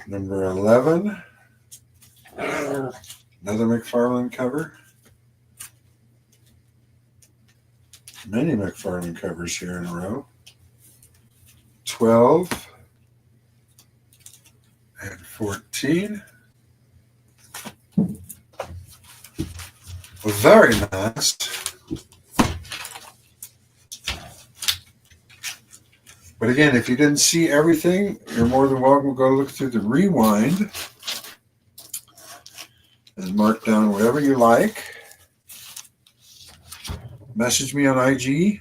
#11. Another McFarlane cover. Many McFarlane covers here in a row. 12 and 14. Very nice. But again, if you didn't see everything, you're more than welcome to go look through the rewind and mark down whatever you like. Message me on IG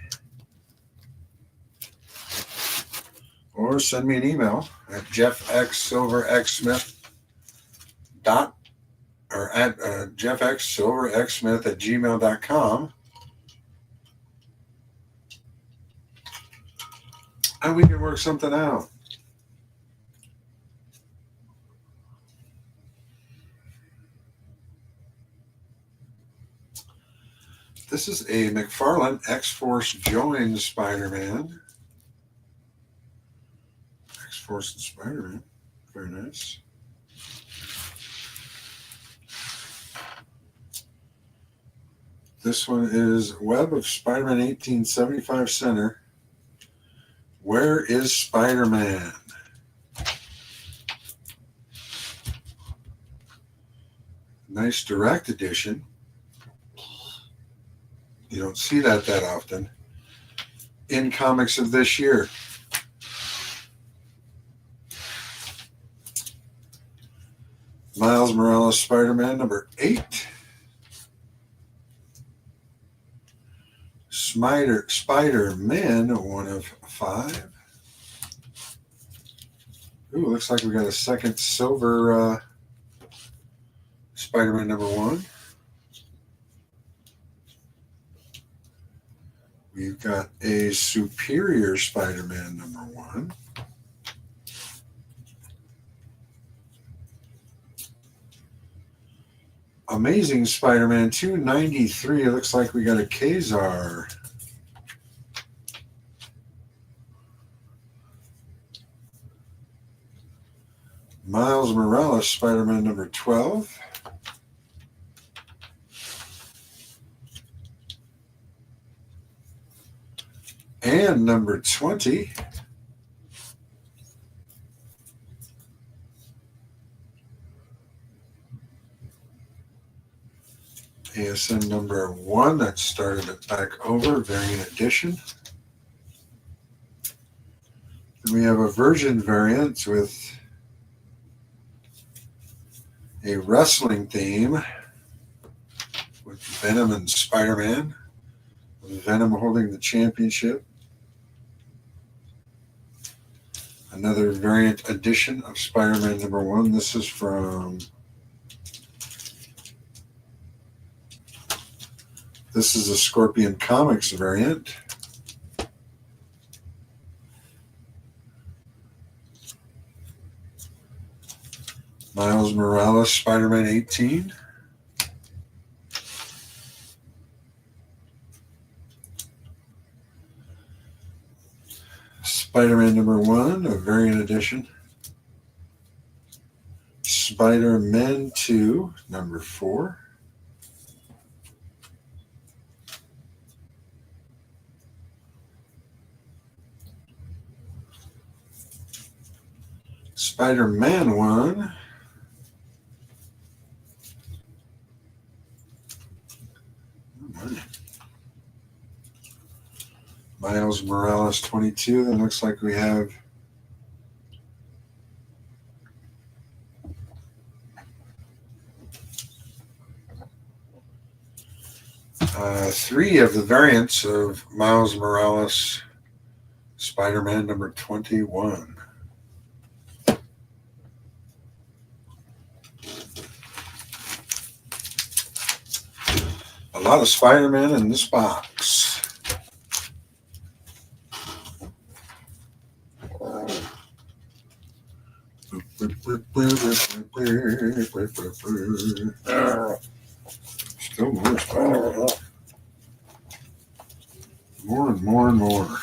or send me an email at jeffxsilverxsmith at jeffxsilverxsmith@gmail.com, and we can work something out. This is a McFarlane X-Force Join Spider-Man. X-Force and Spider-Man. Very nice. This one is Web of Spider-Man 1875 Center. Where is Spider-Man? Nice direct edition. You don't see that often in comics of this year. Miles Morales Spider-Man number 8. Spider-Man 1 of 5. Ooh, looks like we got a second silver Spider-Man number 1. We've got a Superior Spider-Man number 1. Amazing Spider-Man 293. It looks like we got a Kazar. Miles Morales Spider-Man number 12. And number 20. ASM number 1, that started it back over, variant edition. Then we have a version variant with a wrestling theme with Venom and Spider-Man, with Venom holding the championship. Another variant edition of Spider-Man number 1. This is from... This is a Scorpion Comics variant. Miles Morales, Spider-Man 18. Spider-Man number 1, a variant edition. Spider-Man 2, number 4. Spider-Man 1. Miles Morales 22. Then looks like we have three of the variants of Miles Morales Spider-Man number 21. A lot of Spider-Man in this box. Still more Spider-Man. More and more and more.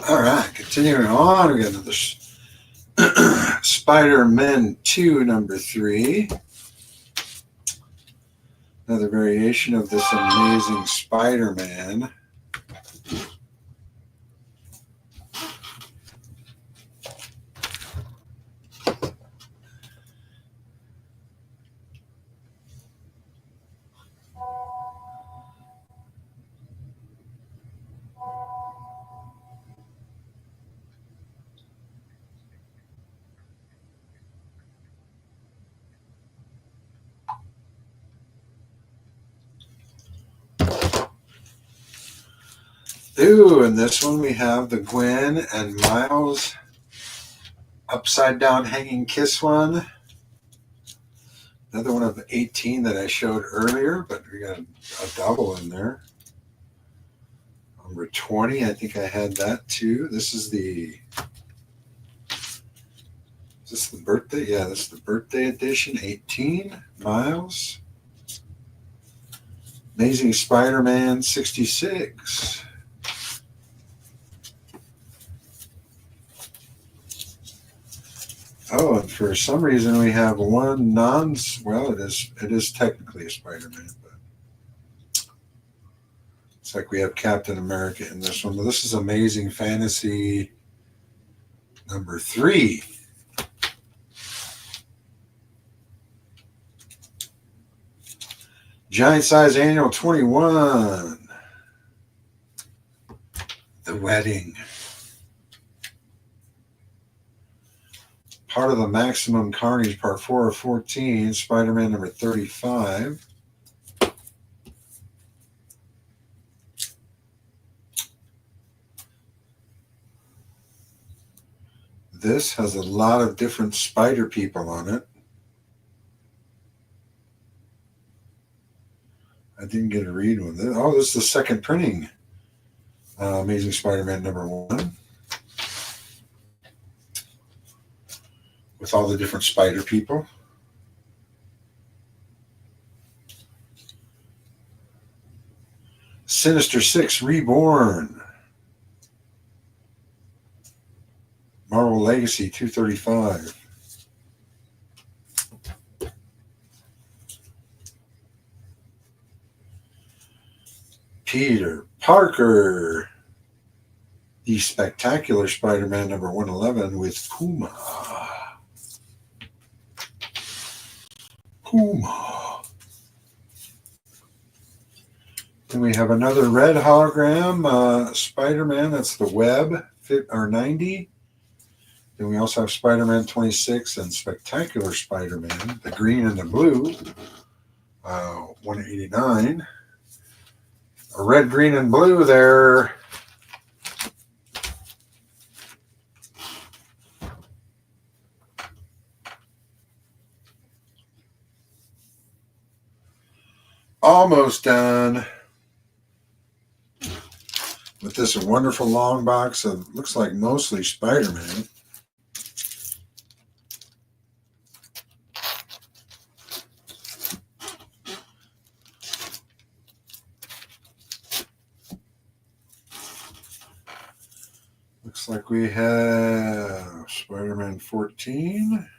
All right, continuing on, we got another Spider-Man 2, number 3. Another variation of this amazing Spider-Man. Ooh, in this one we have the Gwen and Miles upside down hanging kiss one. Another one of the 18 that I showed earlier, but we got a double in there. Number 20, I think I had that too. This is the birthday? Yeah, this is the birthday edition, 18, Miles. Amazing Spider-Man 66. Oh, and for some reason we have one well, it is technically a Spider-Man, but it's like we have Captain America in this one. But this is Amazing Fantasy number 3. Giant size annual 21. The Wedding. Part of the Maximum Carnage, Part 4 of 14, Spider-Man number 35. This has a lot of different spider people on it. I didn't get to read one. Oh, this is the second printing. Amazing Spider-Man number 1. With all the different spider people. Sinister 6 Reborn. Marvel Legacy 235. Peter Parker. The Spectacular Spider-Man number 111 with Puma. Then we have another red hologram Spider-Man. That's the Web 90. Then we also have Spider-Man 26 and Spectacular Spider-Man, the green and the blue, 189. A red, green, and blue there. Almost done with this wonderful long box of, looks like mostly Spider-Man. Looks like we have Spider-Man 14.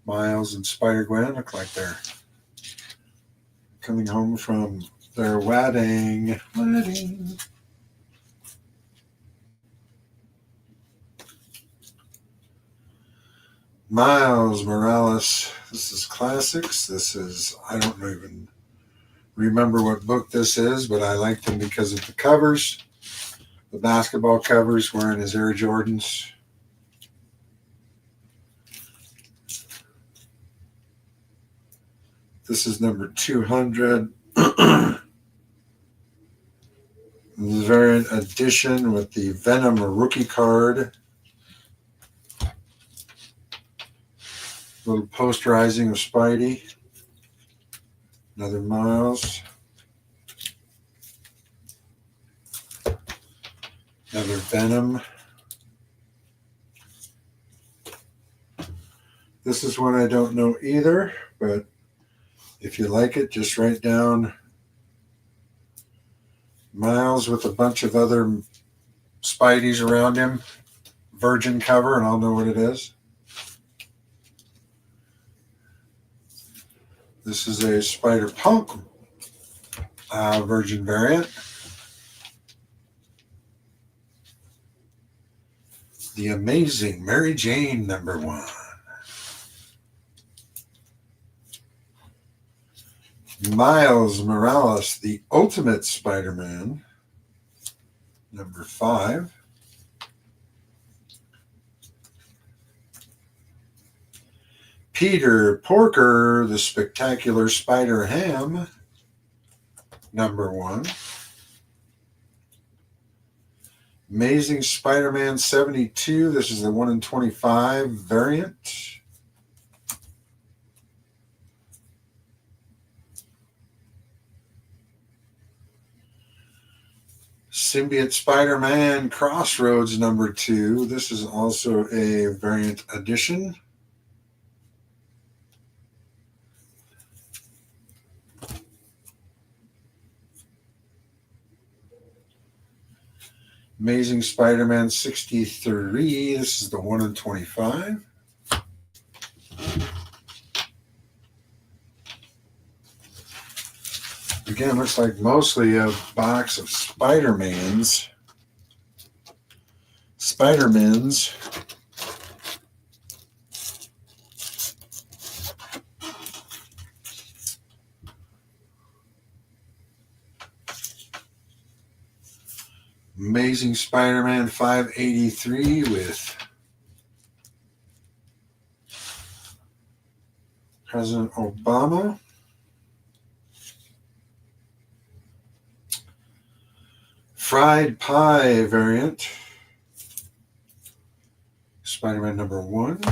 Miles and Spider-Gwen look like they're coming home from their wedding. Miles Morales. This is classics. This is, I don't even remember what book this is, but I like them because of the covers. The basketball covers wearing his Air Jordans. This is number 200. Variant edition with the Venom rookie card. Little posterizing of Spidey. Another Miles. Another Venom. This is one I don't know either, but if you like it, just write down Miles with a bunch of other Spideys around him. Virgin cover, and I'll know what it is. This is a Spider-Punk Virgin variant. The Amazing Mary Jane #1. Miles Morales, the Ultimate Spider-Man #5. Peter Porker, the Spectacular Spider-Ham #1. Amazing Spider-Man 72. This is the 1 in 25 variant. Symbiote Spider-Man Crossroads #2. This is also a variant edition. Amazing Spider-Man 63. This is the 1 in 25. Again, looks like mostly a box of Spider-Mans. Spider-Mans. Amazing Spider-Man 583 with President Obama. Fried Pie variant. Spider-Man #1.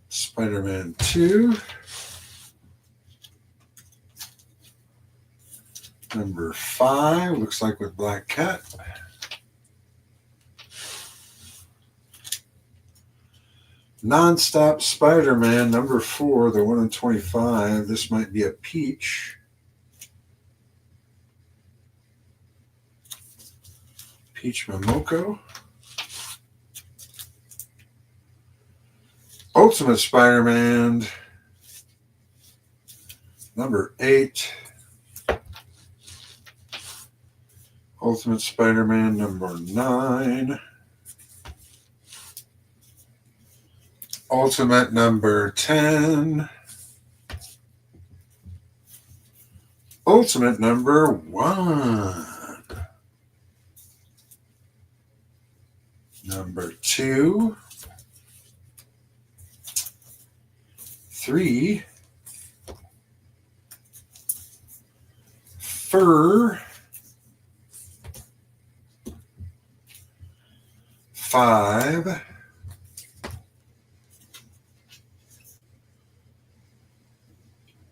Spider-Man 2. #5. Looks like with Black Cat. Nonstop Spider-Man #4, the 1 in 25. This might be a peach. Peach Momoko. Ultimate Spider-Man #8. Ultimate Spider-Man #9. Ultimate #10. Ultimate #1. #2. 3. Fur. 5.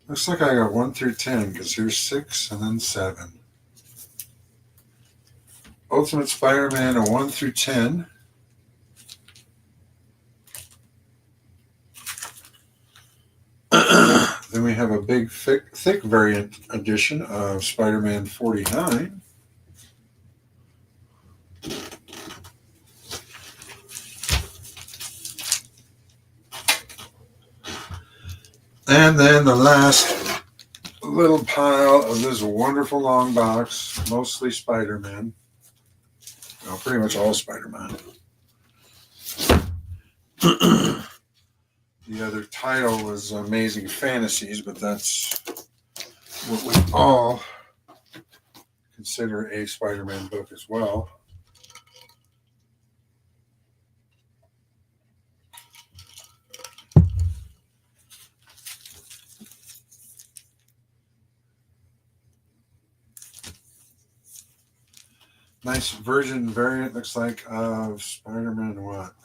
Looks like I got 1 through 10 because here's 6 and then 7. Ultimate Spider-Man a 1 through 10. Then we have a big, thick variant edition of Spider-Man 49. And then the last little pile of this wonderful long box, mostly Spider-Man. Well, pretty much all Spider-Man. The other title was Amazing Fantasies, but that's what we all consider a Spider-Man book as well. Nice version variant, looks like, of Spider-Man what?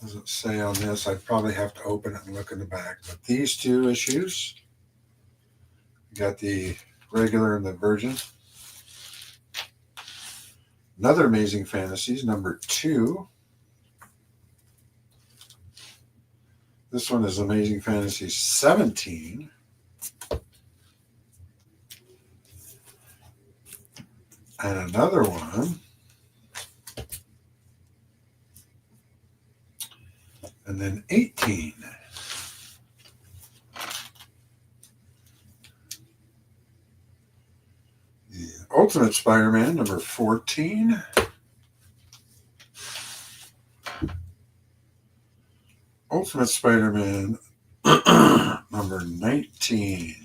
Doesn't say on this. I'd probably have to open it and look in the back. But these 2 issues, got the regular and the Virgin. Another Amazing Fantasies, number 2. This one is Amazing Fantasies 17. And another one. And then 18. The Ultimate Spider-Man, number 14. Ultimate Spider-Man, number 19.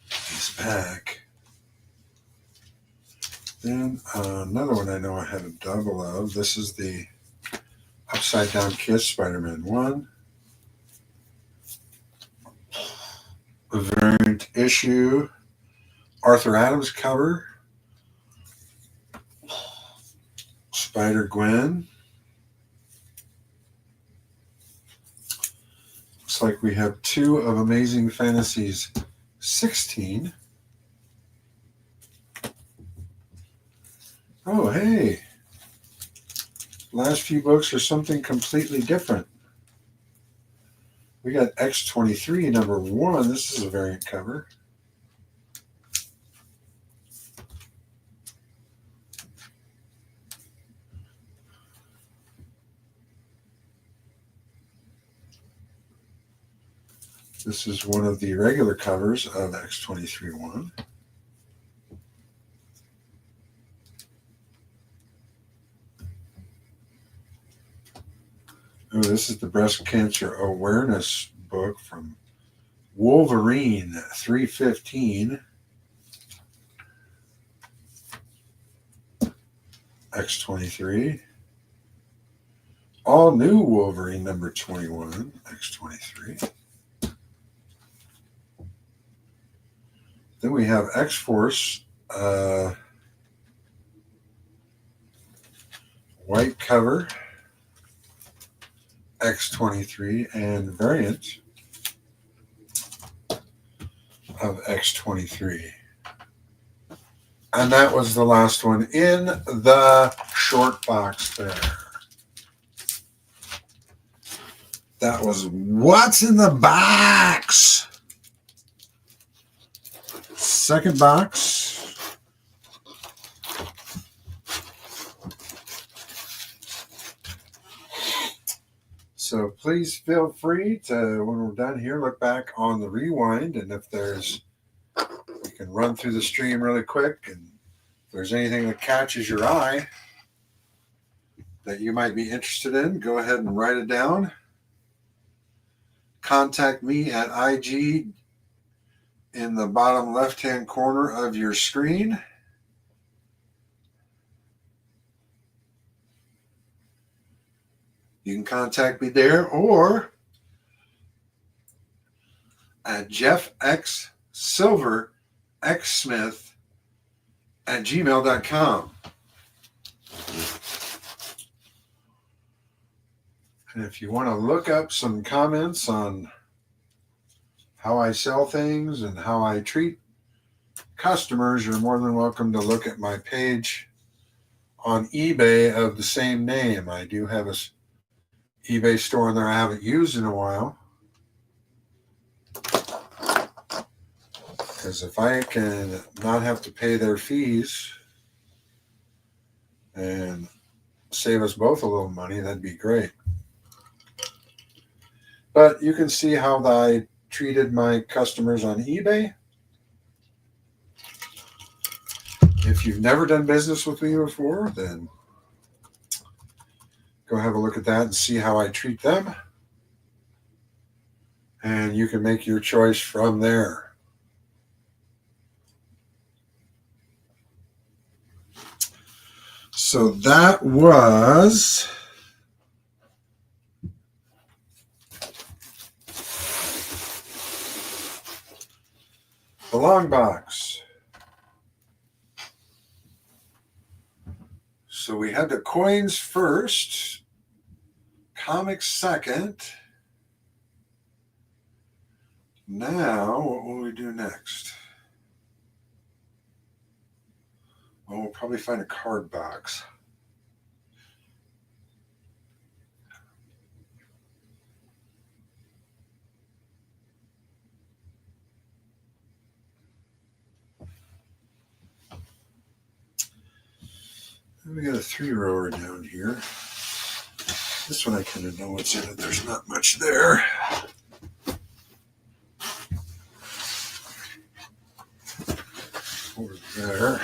He's back. Then another one I know I had a double of. This is the Upside Down Kiss Spider-Man 1. A variant issue. Arthur Adams cover. Spider-Gwen. Looks like we have 2 of Amazing Fantasies 16. Oh, hey. Last few books are something completely different. We got X-23, number 1. This is a variant cover. This is one of the regular covers of X-23-1. Oh, this is the breast cancer awareness book from Wolverine 315. X-23. All new Wolverine number 21. X-23. Then we have X-Force. White cover. X-23 and variant of X-23. And that was the last one in the short box there. That was what's in the box. Second box. So please feel free to, when we're done here, look back on the rewind. And if there's, we can run through the stream really quick. And if there's anything that catches your eye that you might be interested in, go ahead and write it down. Contact me at IG in the bottom left-hand corner of your screen. You can contact me there or at jeffxsilverxsmith@gmail.com. And if you want to look up some comments on how I sell things and how I treat customers, you're more than welcome to look at my page on eBay of the same name. I do have a eBay store in there I haven't used in a while. Because if I can not have to pay their fees and save us both a little money, that'd be great. But you can see how I treated my customers on eBay. If you've never done business with me before, then go have a look at that and see how I treat them. And you can make your choice from there. So that was the long box. So we had the coins first, comics second. Now, what will we do next? Well, we'll probably find a card box. We got a 3-rower down here. This one I kind of know what's in it. There's not much there. Over there.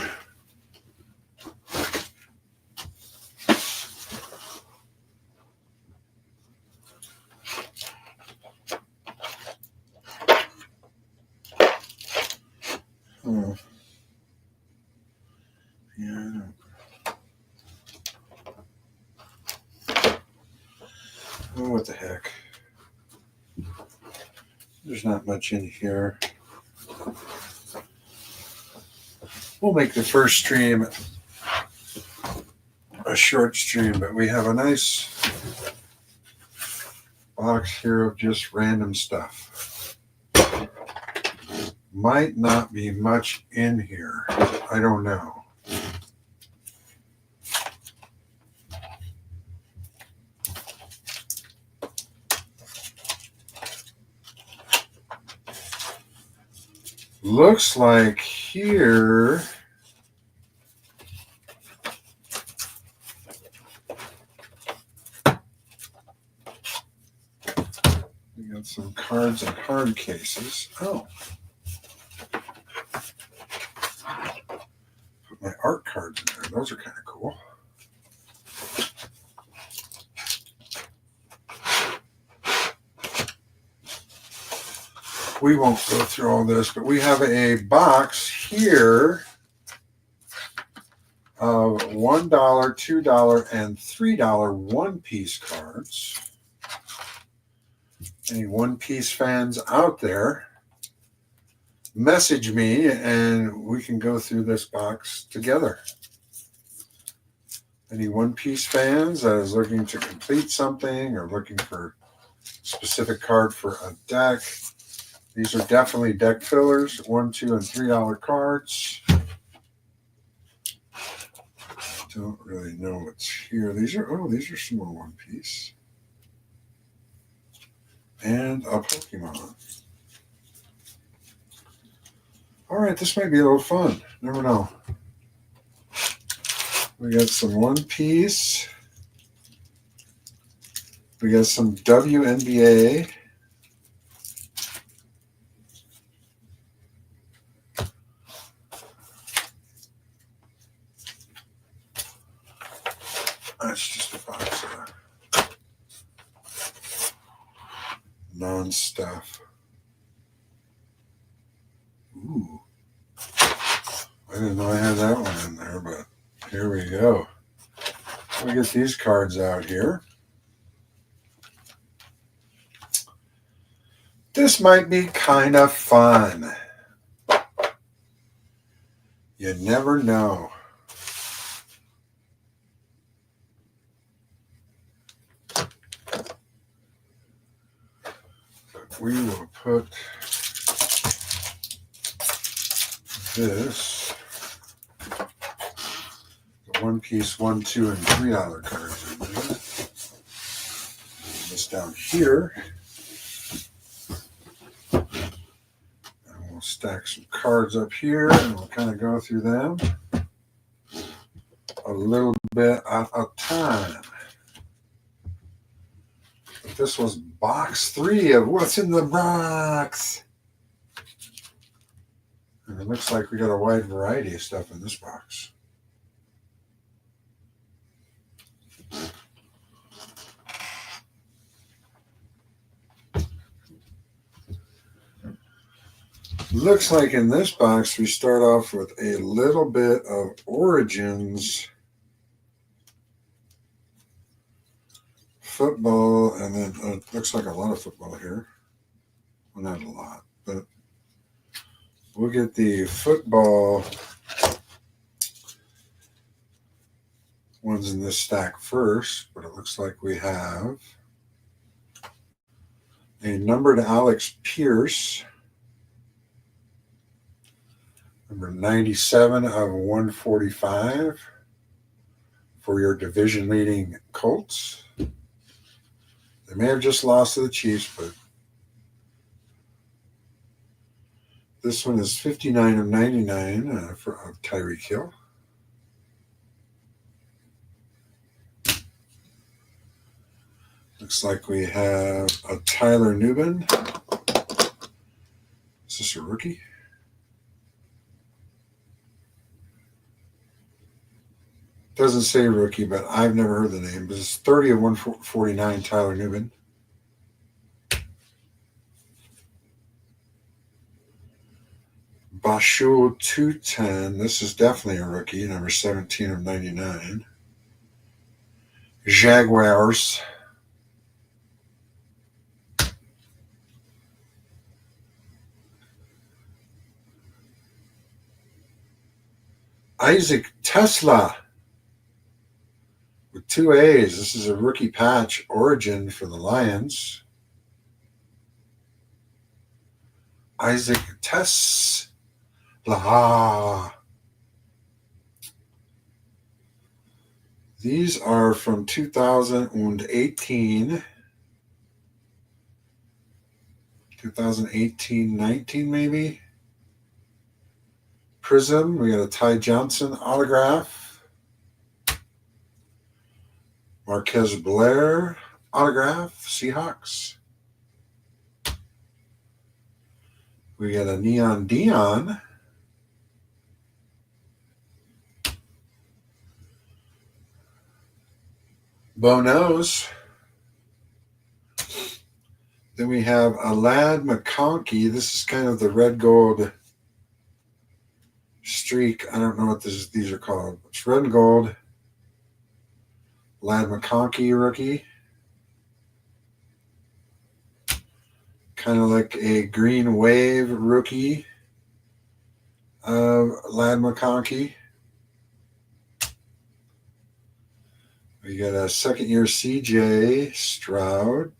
Oh. Yeah, I don't. Oh, what the heck. There's not much in here. We'll make the first stream a short stream, but we have a nice box here of just random stuff. Might not be much in here. I don't know. Looks like here we got some cards and card cases. Oh. Put my art cards in there. Those are kind of cool. We won't go through all this, but we have a box here of $1, $2, and $3 one-piece cards. Any one-piece fans out there, message me and we can go through this box together. Any one-piece fans that is looking to complete something or looking for a specific card for a deck, these are definitely deck fillers, $1, $2, and $3 cards. Don't really know what's here. These are some more one piece. And a Pokemon. All right, this might be a little fun. Never know. We got some One Piece. We got some WNBA. That's just a box of non-stuff. Ooh. I didn't know I had that one in there, but here we go. We get these cards out here. This might be kind of fun. You never know. But we will put this, the one piece, $1, $2, and $3 cards in there. This down here. And we'll stack some cards up here and we'll kind of go through them a little bit at a time. But this was box 3 of what's in the box. And it looks like we got a wide variety of stuff in this box. Looks like in this box we start off with a little bit of Origins football, and then it looks like a lot of football here. Well, not a lot, but we'll get the football ones in this stack first, but it looks like we have a numbered Alex Pierce. Number 97 of 145 for your division leading Colts. They may have just lost to the Chiefs, but this one is 59 of 99 for Tyreek Hill. Looks like we have a Tyler Nubin. Is this a rookie? Doesn't say rookie, but I've never heard the name. But it's 30 of 149, Tyler Nubin. Bashul 210. This is definitely a rookie, number 17 of 99. Jaguars. Isaac Tesla with 2 A's. This is a rookie patch origin for the Lions. Isaac Tesla. These are from 2018. 2018-19 maybe. Prism. We got a Ty Johnson autograph. Marquez Blair autograph. Seahawks. We got a Neon Dion. Bo Nose. Then we have a Ladd McConkey. This is kind of the red gold streak. I don't know what these are called. It's red and gold. Ladd McConkey rookie. Kind of like a green wave rookie of Ladd McConkey. We got a second year CJ Stroud.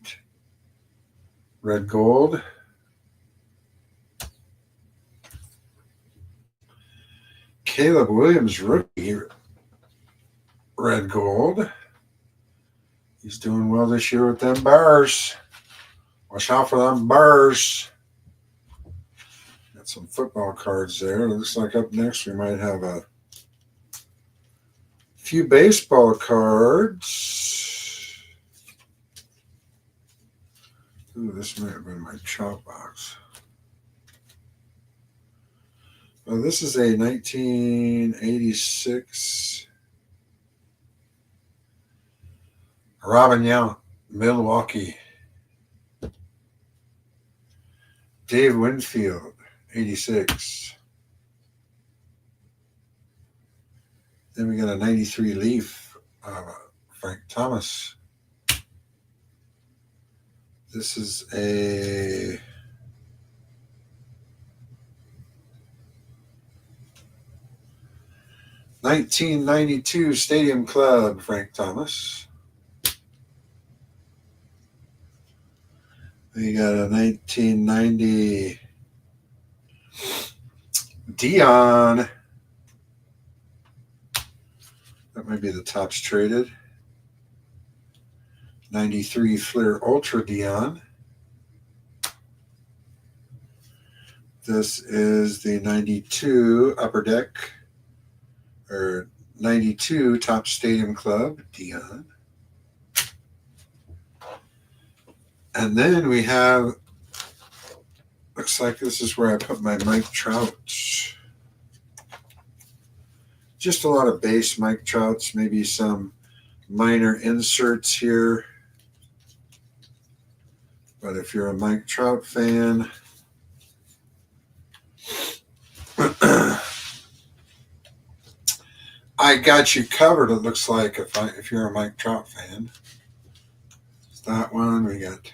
Red gold. Caleb Williams rookie. Red gold. He's doing well this year with them Bears. Watch out for them Bears. Got some football cards there. Looks like up next we might have a few baseball cards. Ooh, this might have been my chop box. Oh, this is a 1986 Robin Yount, Milwaukee. Dave Winfield, 86. Then we got a 93 Leaf, Frank Thomas. This is a '92 Stadium Club, Frank Thomas. We got a 1990 Dion. That might be the tops traded. 93 Fleer Ultra Dion. This is the 92 Upper Deck, or 92 Top Stadium Club Dion. And then we have, looks like this is where I put my Mike Trout. Just a lot of base Mike Trouts, maybe some minor inserts here. But if you're a Mike Trout fan, I got you covered, it looks like, if you're a Mike Trout fan. It's that one. We got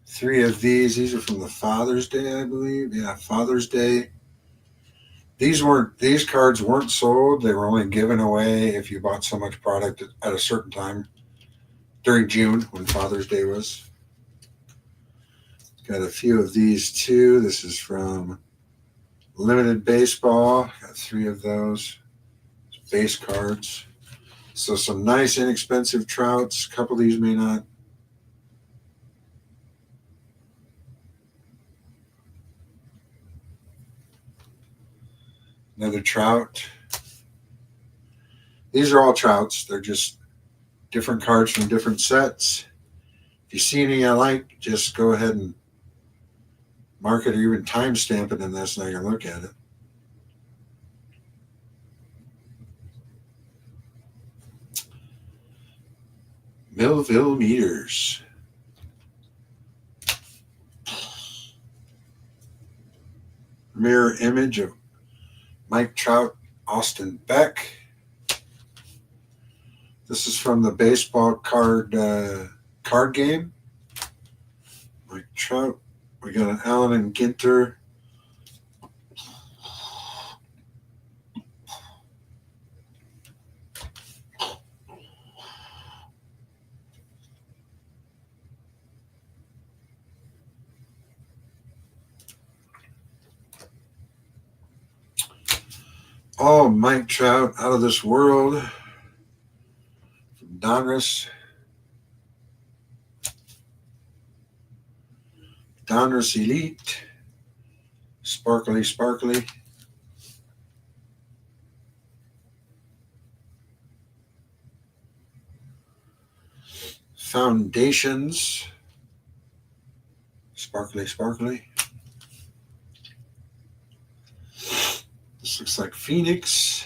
3 of these. These are from the Father's Day, I believe. Yeah, Father's Day. These cards weren't sold. They were only given away if you bought so much product at a certain time during June when Father's Day was. Got a few of these too. This is from Limited baseball, got 3 of those. Base cards. So some nice inexpensive Trouts. A couple of these may not. Another Trout. These are all Trouts. They're just different cards from different sets. If you see any I like, just go ahead and mark it or even timestamp it in this and I can look at it. Millville Meters. Mirror image of Mike Trout, Austin Beck. This is from the baseball card game. Mike Trout. We got an Allen and Ginter. Oh, Mike Trout, out of this world. From Donruss. Donruss Elite. Sparkly, sparkly. Foundations. Sparkly, sparkly. This looks like Phoenix.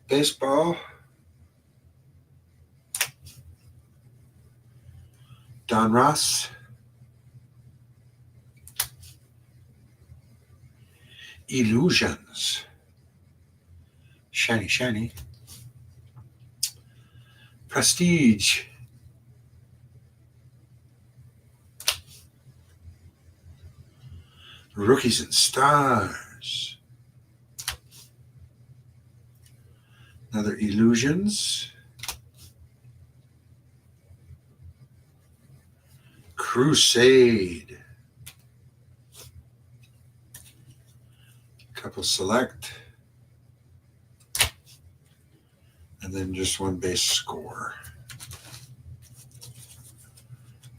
Baseball. Donruss. Illusions. Shiny, shiny. Prestige. Rookies and Stars. Another Illusions. Crusade. Couple select. And then just one base score.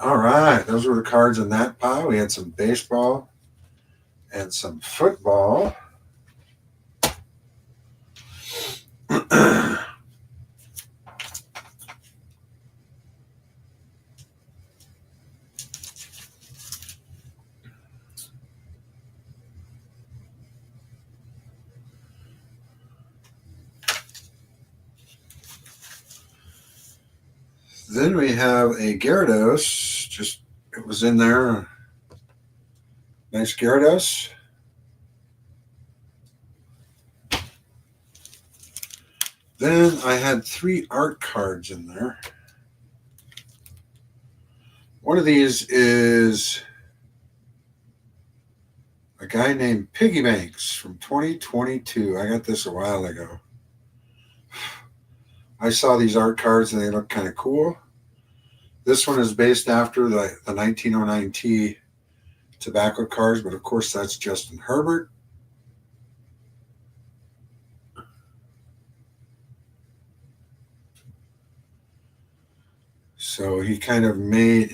All right, those were the cards in that pile. We had some baseball and some football. Then we have a Gyarados. Just it was in there. Nice Gyarados. Then I had 3 art cards in there. One of these is a guy named Piggy Banks from 2022. I got this a while ago. I saw these art cards and they look kind of cool. This one is based after the 1909 T tobacco cards, but of course that's Justin Herbert. So he kind of made,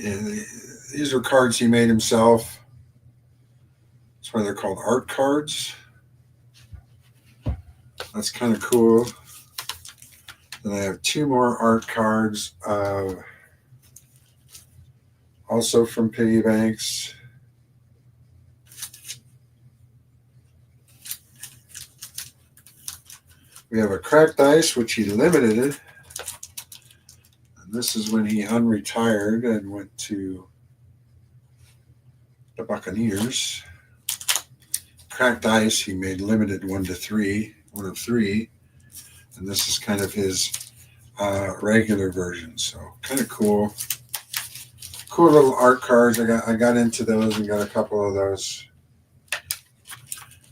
these are cards he made himself. That's why they're called art cards. That's kind of cool. Then I have 2 more art cards, also from Piggy Banks. We have a Cracked Ice, which he limited it. And this is when he unretired and went to the Buccaneers. Cracked Ice, he made limited 1 of 3. And this is kind of his regular version. So kind of cool. Cool little art cards. I got into those and got a couple of those.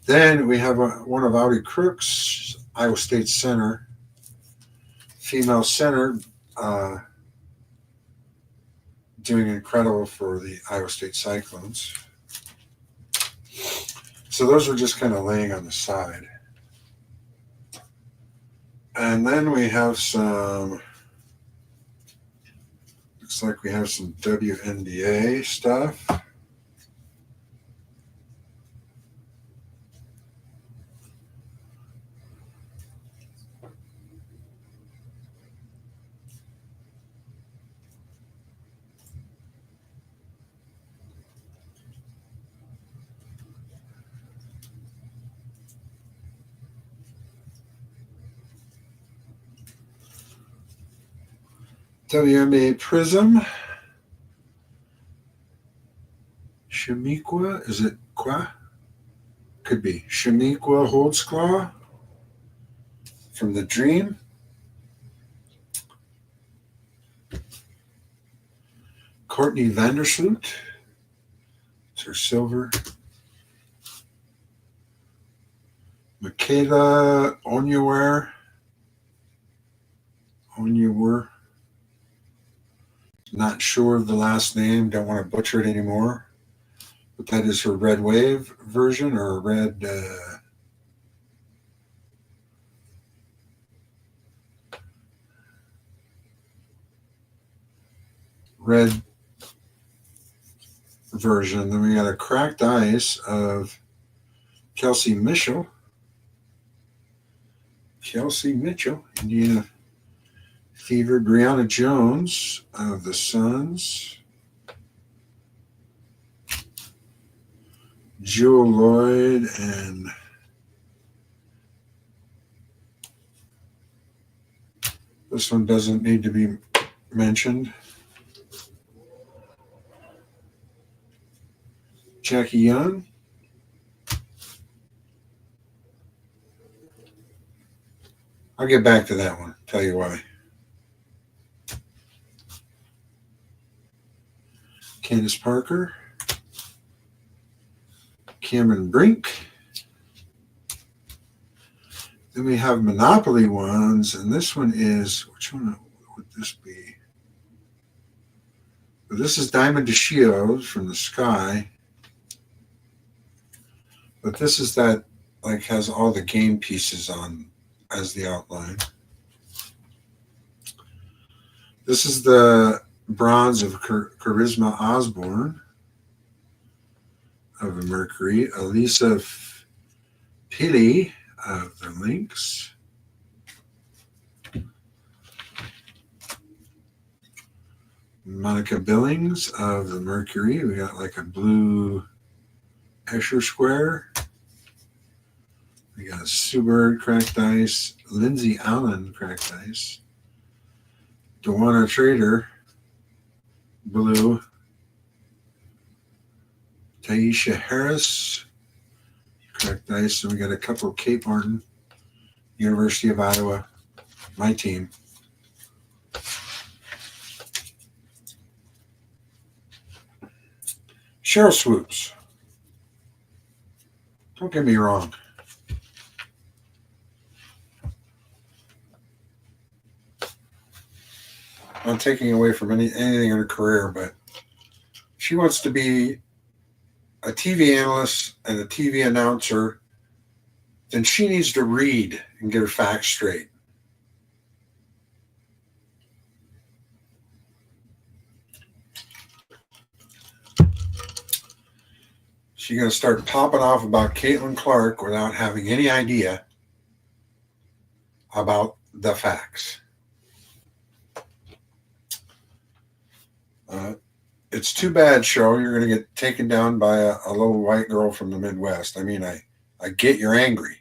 Then we have one of Audi Crooks, Iowa State center, female center, doing incredible for the Iowa State Cyclones. So those are just kind of laying on the side. And then we have some, looks like we have some WNBA stuff. WNBA Prism. Shamiqua, is it Qua? Could be. Shamiqua Holdsclaw from the Dream. Courtney Vandersloot. It's her silver. Michaela Onyewer. Not sure of the last name. Don't want to butcher it anymore. But that is her Red Wave version, or red. Red version. Then we got a Cracked Ice of Kelsey Mitchell. Indiana Fever. Brianna Jones of the Suns. Jewel Lloyd and this one doesn't need to be mentioned. Jackie Young. I'll get back to that one. Tell you why. Candace Parker. Cameron Brink. Then we have Monopoly ones, and this one is, which one would this be? Well, this is Diamond DeShields from the Sky. But this is that, like, has all the game pieces on as the outline. This is the bronze of Charisma Osborne of the Mercury. Elisa Pili of the Lynx. Monica Billings of the Mercury. We got like a blue Escher square. We got Sue Bird Cracked Ice. Lindsay Allen Cracked Ice. Dewana Trader blue. Taisha Harris Cracked Ice. And we got a couple of Cape Martin, University of Iowa, my team. Cheryl Swoops. Don't get me wrong. I'm not taking away from anything in her career, but she wants to be a TV analyst and a TV announcer, then she needs to read and get her facts straight. She's going to start popping off about Caitlin Clark without having any idea about the facts. It's too bad, show. You're going to get taken down by a little white girl from the Midwest. I mean, I get you're angry.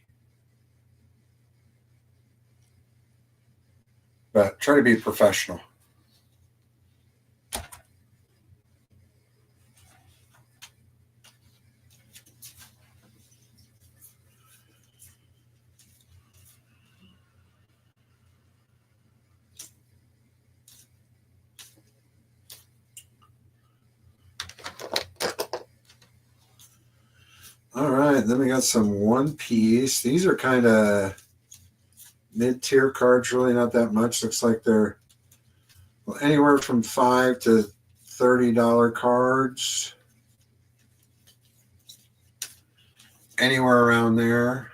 But try to be professional. All right, then we got some One Piece. These are kind of mid-tier cards, really not that much. Looks like they're anywhere from $5 to $30 cards. anywhere around there.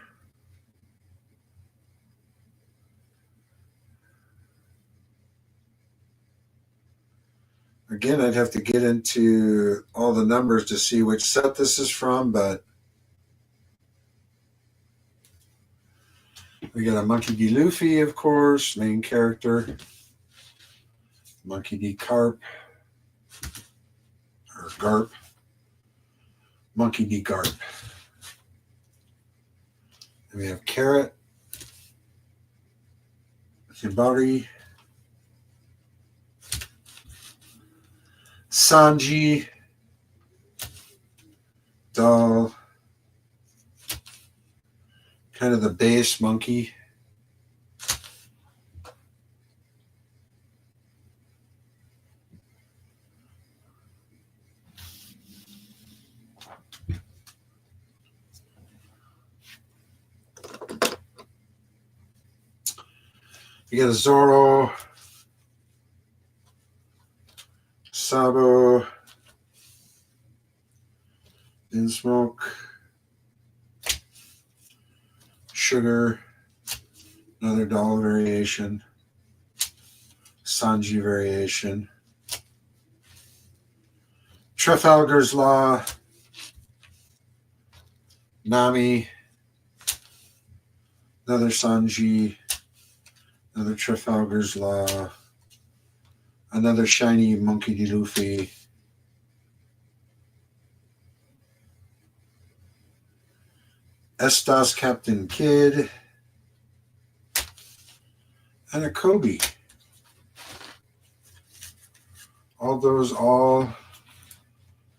Again, I'd have to get into all the numbers to see which set this is from, but we got a Monkey D. Luffy, of course, main character. Monkey D. Carp. Or Garp. Monkey D. Garp. And we have Carrot. Hibari. Sanji. Doll. Kind of the base monkey. You got a Zoro, Sabo, Innsmoke, Sugar, another doll variation, Sanji variation, Trafalgar's Law, Nami, another Sanji, another Trafalgar's Law, another shiny Monkey D. Luffy, Estos Captain Kidd, and a Kobe. All those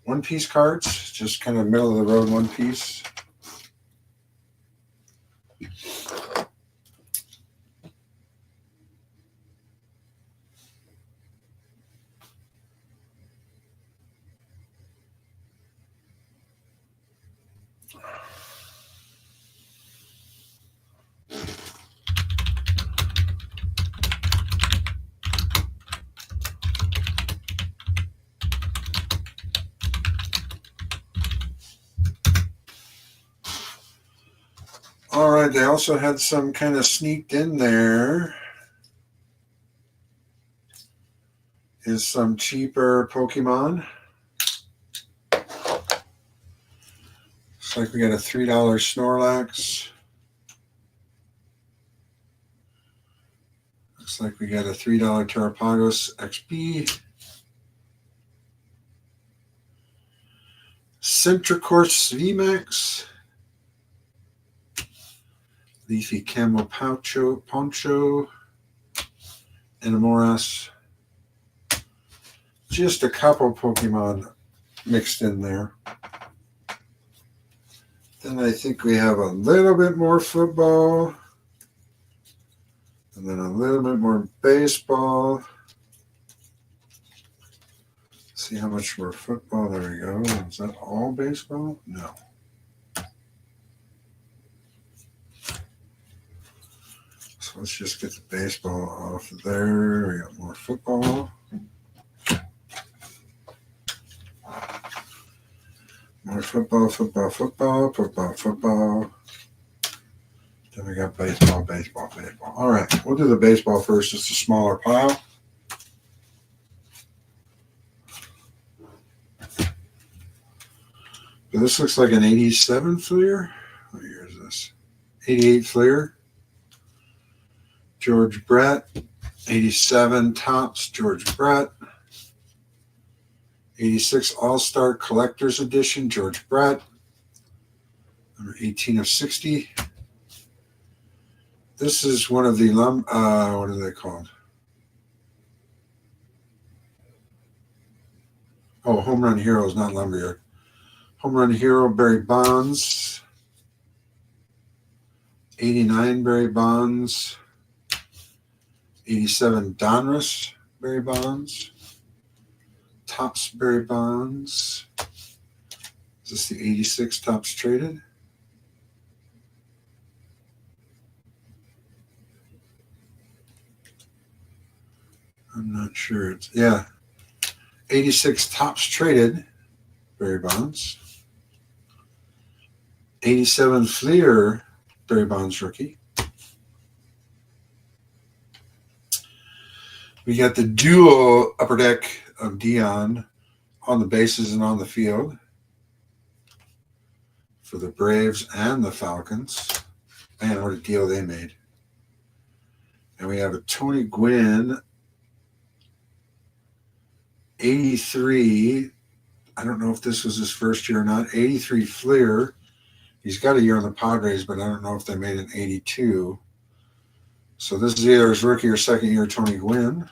One Piece cards, just kind of middle of the road One Piece. All right, they also had some kind of sneaked in there. Is some cheaper Pokemon. Looks like we got a $3 Snorlax. Looks like we got a $3 Terrapagos XP. Centricorse VMAX. Leafy Camo Poncho. And Amoras. Just a couple Pokemon mixed in there. Then I think we have a little bit more football. And then a little bit more baseball. See how much more football. There we go. Is that all baseball? No. So let's just get the baseball off of there. We got more football. More football. Then we got baseball. All right, we'll do the baseball first. It's a smaller pile. But this looks like an 87 Fleer. What year is this? 88 Fleer. George Brett. 87 Topps George Brett. 86 All-Star Collector's Edition George Brett. Number 18 of 60. This is one of the what are they called? Oh, Home Run Heroes, not Lumberyard. Home Run Hero Barry Bonds. 89 Barry Bonds. 87 Donruss Barry Bonds. Topps Barry Bonds. Is this the 86 Topps Traded? I'm not sure. It's 86 Topps Traded Barry Bonds. 87 Fleer Barry Bonds rookie. We got the dual upper deck of Dion on the bases and on the field for the Braves and the Falcons. Man, what a deal they made. And we have a Tony Gwynn 83. I don't know if this was his first year or not. 83 Fleer. He's got a year on the Padres, but I don't know if they made an 82. So this is either his rookie or second year Tony Gwynn.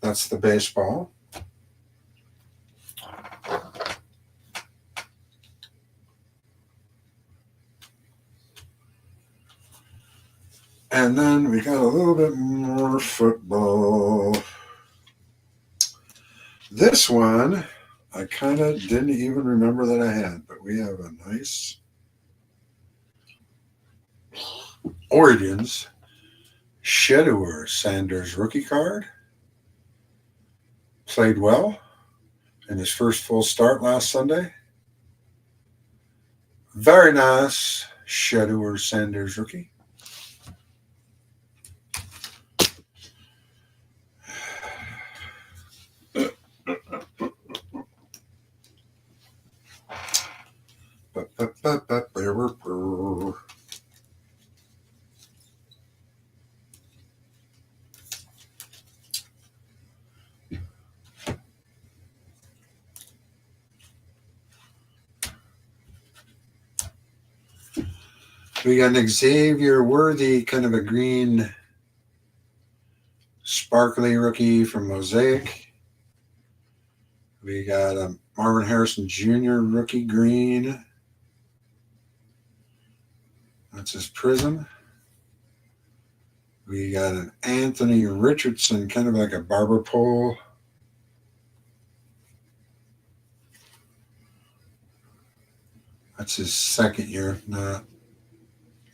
That's the baseball. And then we got a little bit more football. This one, I kind of didn't even remember that I had, but we have a nice Origins Shedeur Sanders rookie card. Played well in his first full start last Sunday. Very nice Shedeur Sanders rookie. We got an Xavier Worthy, kind of a green, sparkly rookie from Mosaic. We got a Marvin Harrison Jr. rookie green. That's his Prism. We got an Anthony Richardson, kind of like a barber pole. That's his second year, not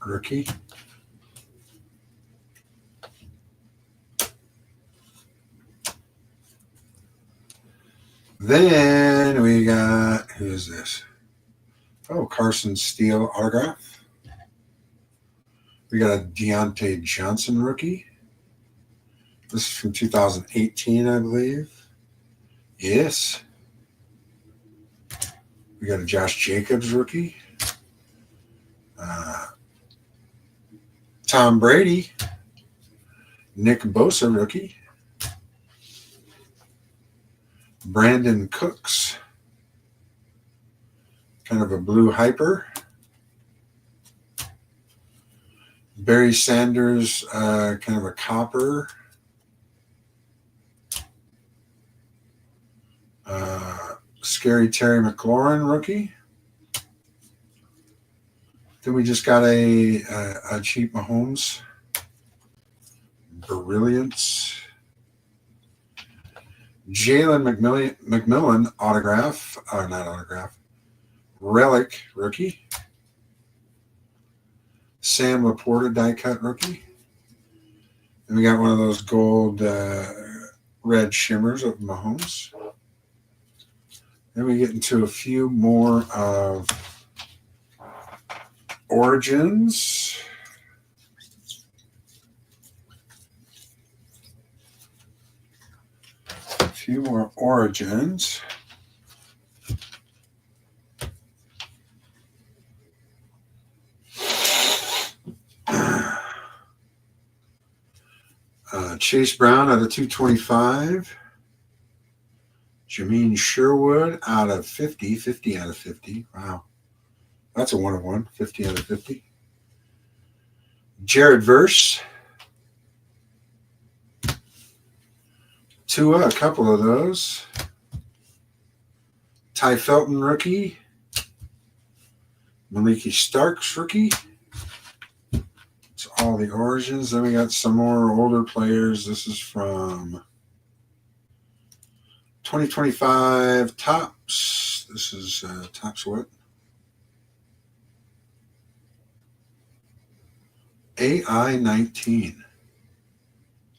rookie. Then we got, who is this? Oh, Carson Steele autograph. We got a Deontay Johnson rookie. This is from 2018, I believe. Yes. We got a Josh Jacobs rookie. Tom Brady. Nick Bosa rookie. Brandon Cooks. Kind of a blue hyper. Barry Sanders, kind of a copper. Scary Terry McLaurin rookie. Then we just got a cheap Mahomes. Brilliance. Jalen McMillan autograph, or not autograph, relic rookie. Sam Laporta die cut rookie. And we got one of those gold red shimmers of Mahomes. Then we get into a few more of Origins. A few more Origins. Chase Brown out of 225. Jameen Sherwood out of 50. 50 out of 50. Wow. That's a 1-of-1. 50 out of 50. Jared Verse. Tua, a couple of those. Ty Felton rookie. Maliki Starks rookie. It's all the Origins. Then we got some more older players. This is from 2025 Topps. This is Topps what? AI 19.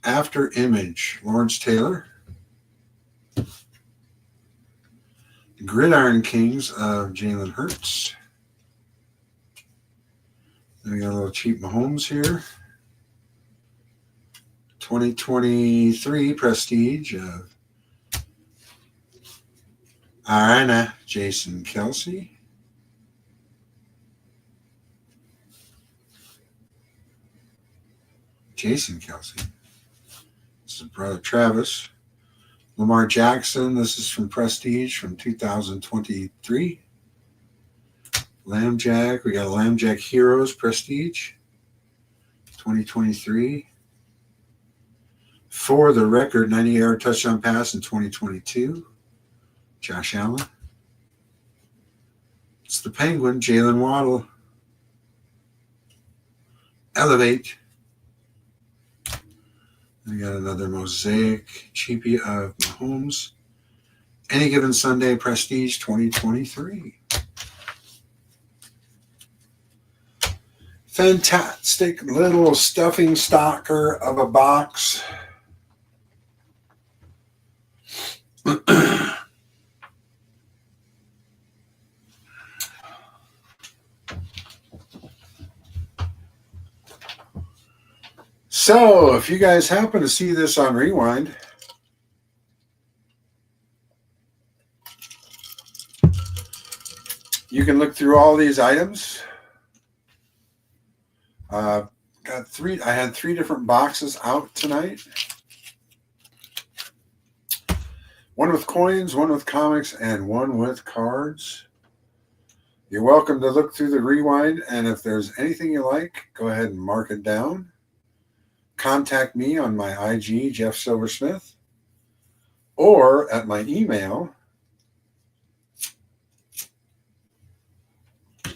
After Image, Lawrence Taylor. Gridiron Kings of Jalen Hurts. We got a little cheap Mahomes here. 2023 Prestige of Arena Jason Kelce. Jason Kelce. This is brother Travis. Lamar Jackson. This is from Prestige from 2023. Lambjack. We got a Lambjack Heroes Prestige 2023. For the record, 90-yard touchdown pass in 2022. Josh Allen. It's the Penguin, Jalen Waddle. Elevate. We got another Mosaic cheapie of Mahomes. Any Given Sunday Prestige 2023. Fantastic little stuffing stalker of a box. So, if you guys happen to see this on Rewind, you can look through all these items. I had 3 different boxes out tonight. One with coins, one with comics, and one with cards. You're welcome to look through the Rewind, and if there's anything you like, go ahead and mark it down. Contact me on my IG, Jeff Silversmith, or at my email, I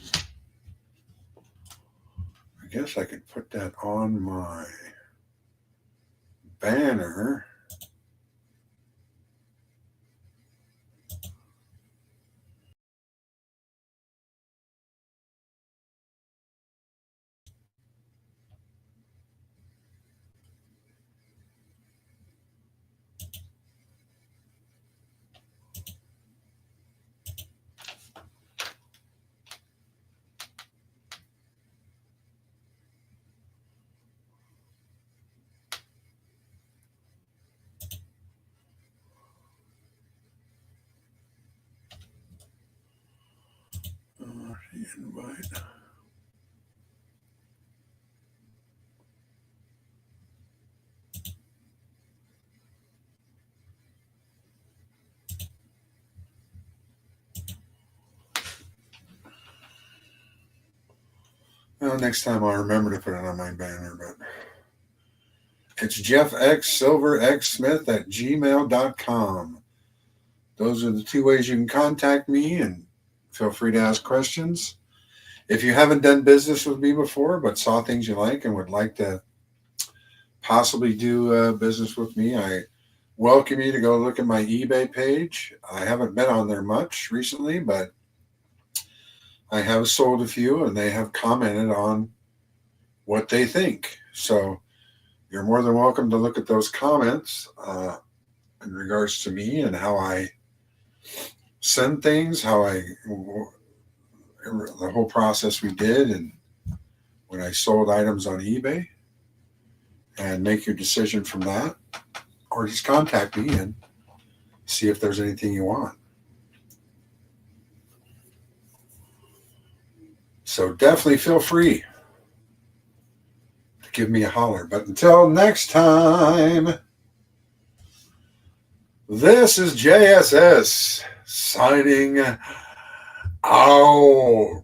guess I could put that on my banner. Invite. Well, next time I'll remember to put it on my banner, but it's jeffxsilverxsmith@gmail.com. Those are the 2 ways you can contact me, and feel free to ask questions. If you haven't done business with me before, but saw things you like and would like to possibly do business with me, I welcome you to go look at my eBay page. I haven't been on there much recently, but I have sold a few, and they have commented on what they think. So you're more than welcome to look at those comments in regards to me and how I send things, the whole process we did, and when I sold items on eBay, and make your decision from that, or just contact me and see if there's anything you want. So definitely feel free to give me a holler. But until next time, this is JSS signing out.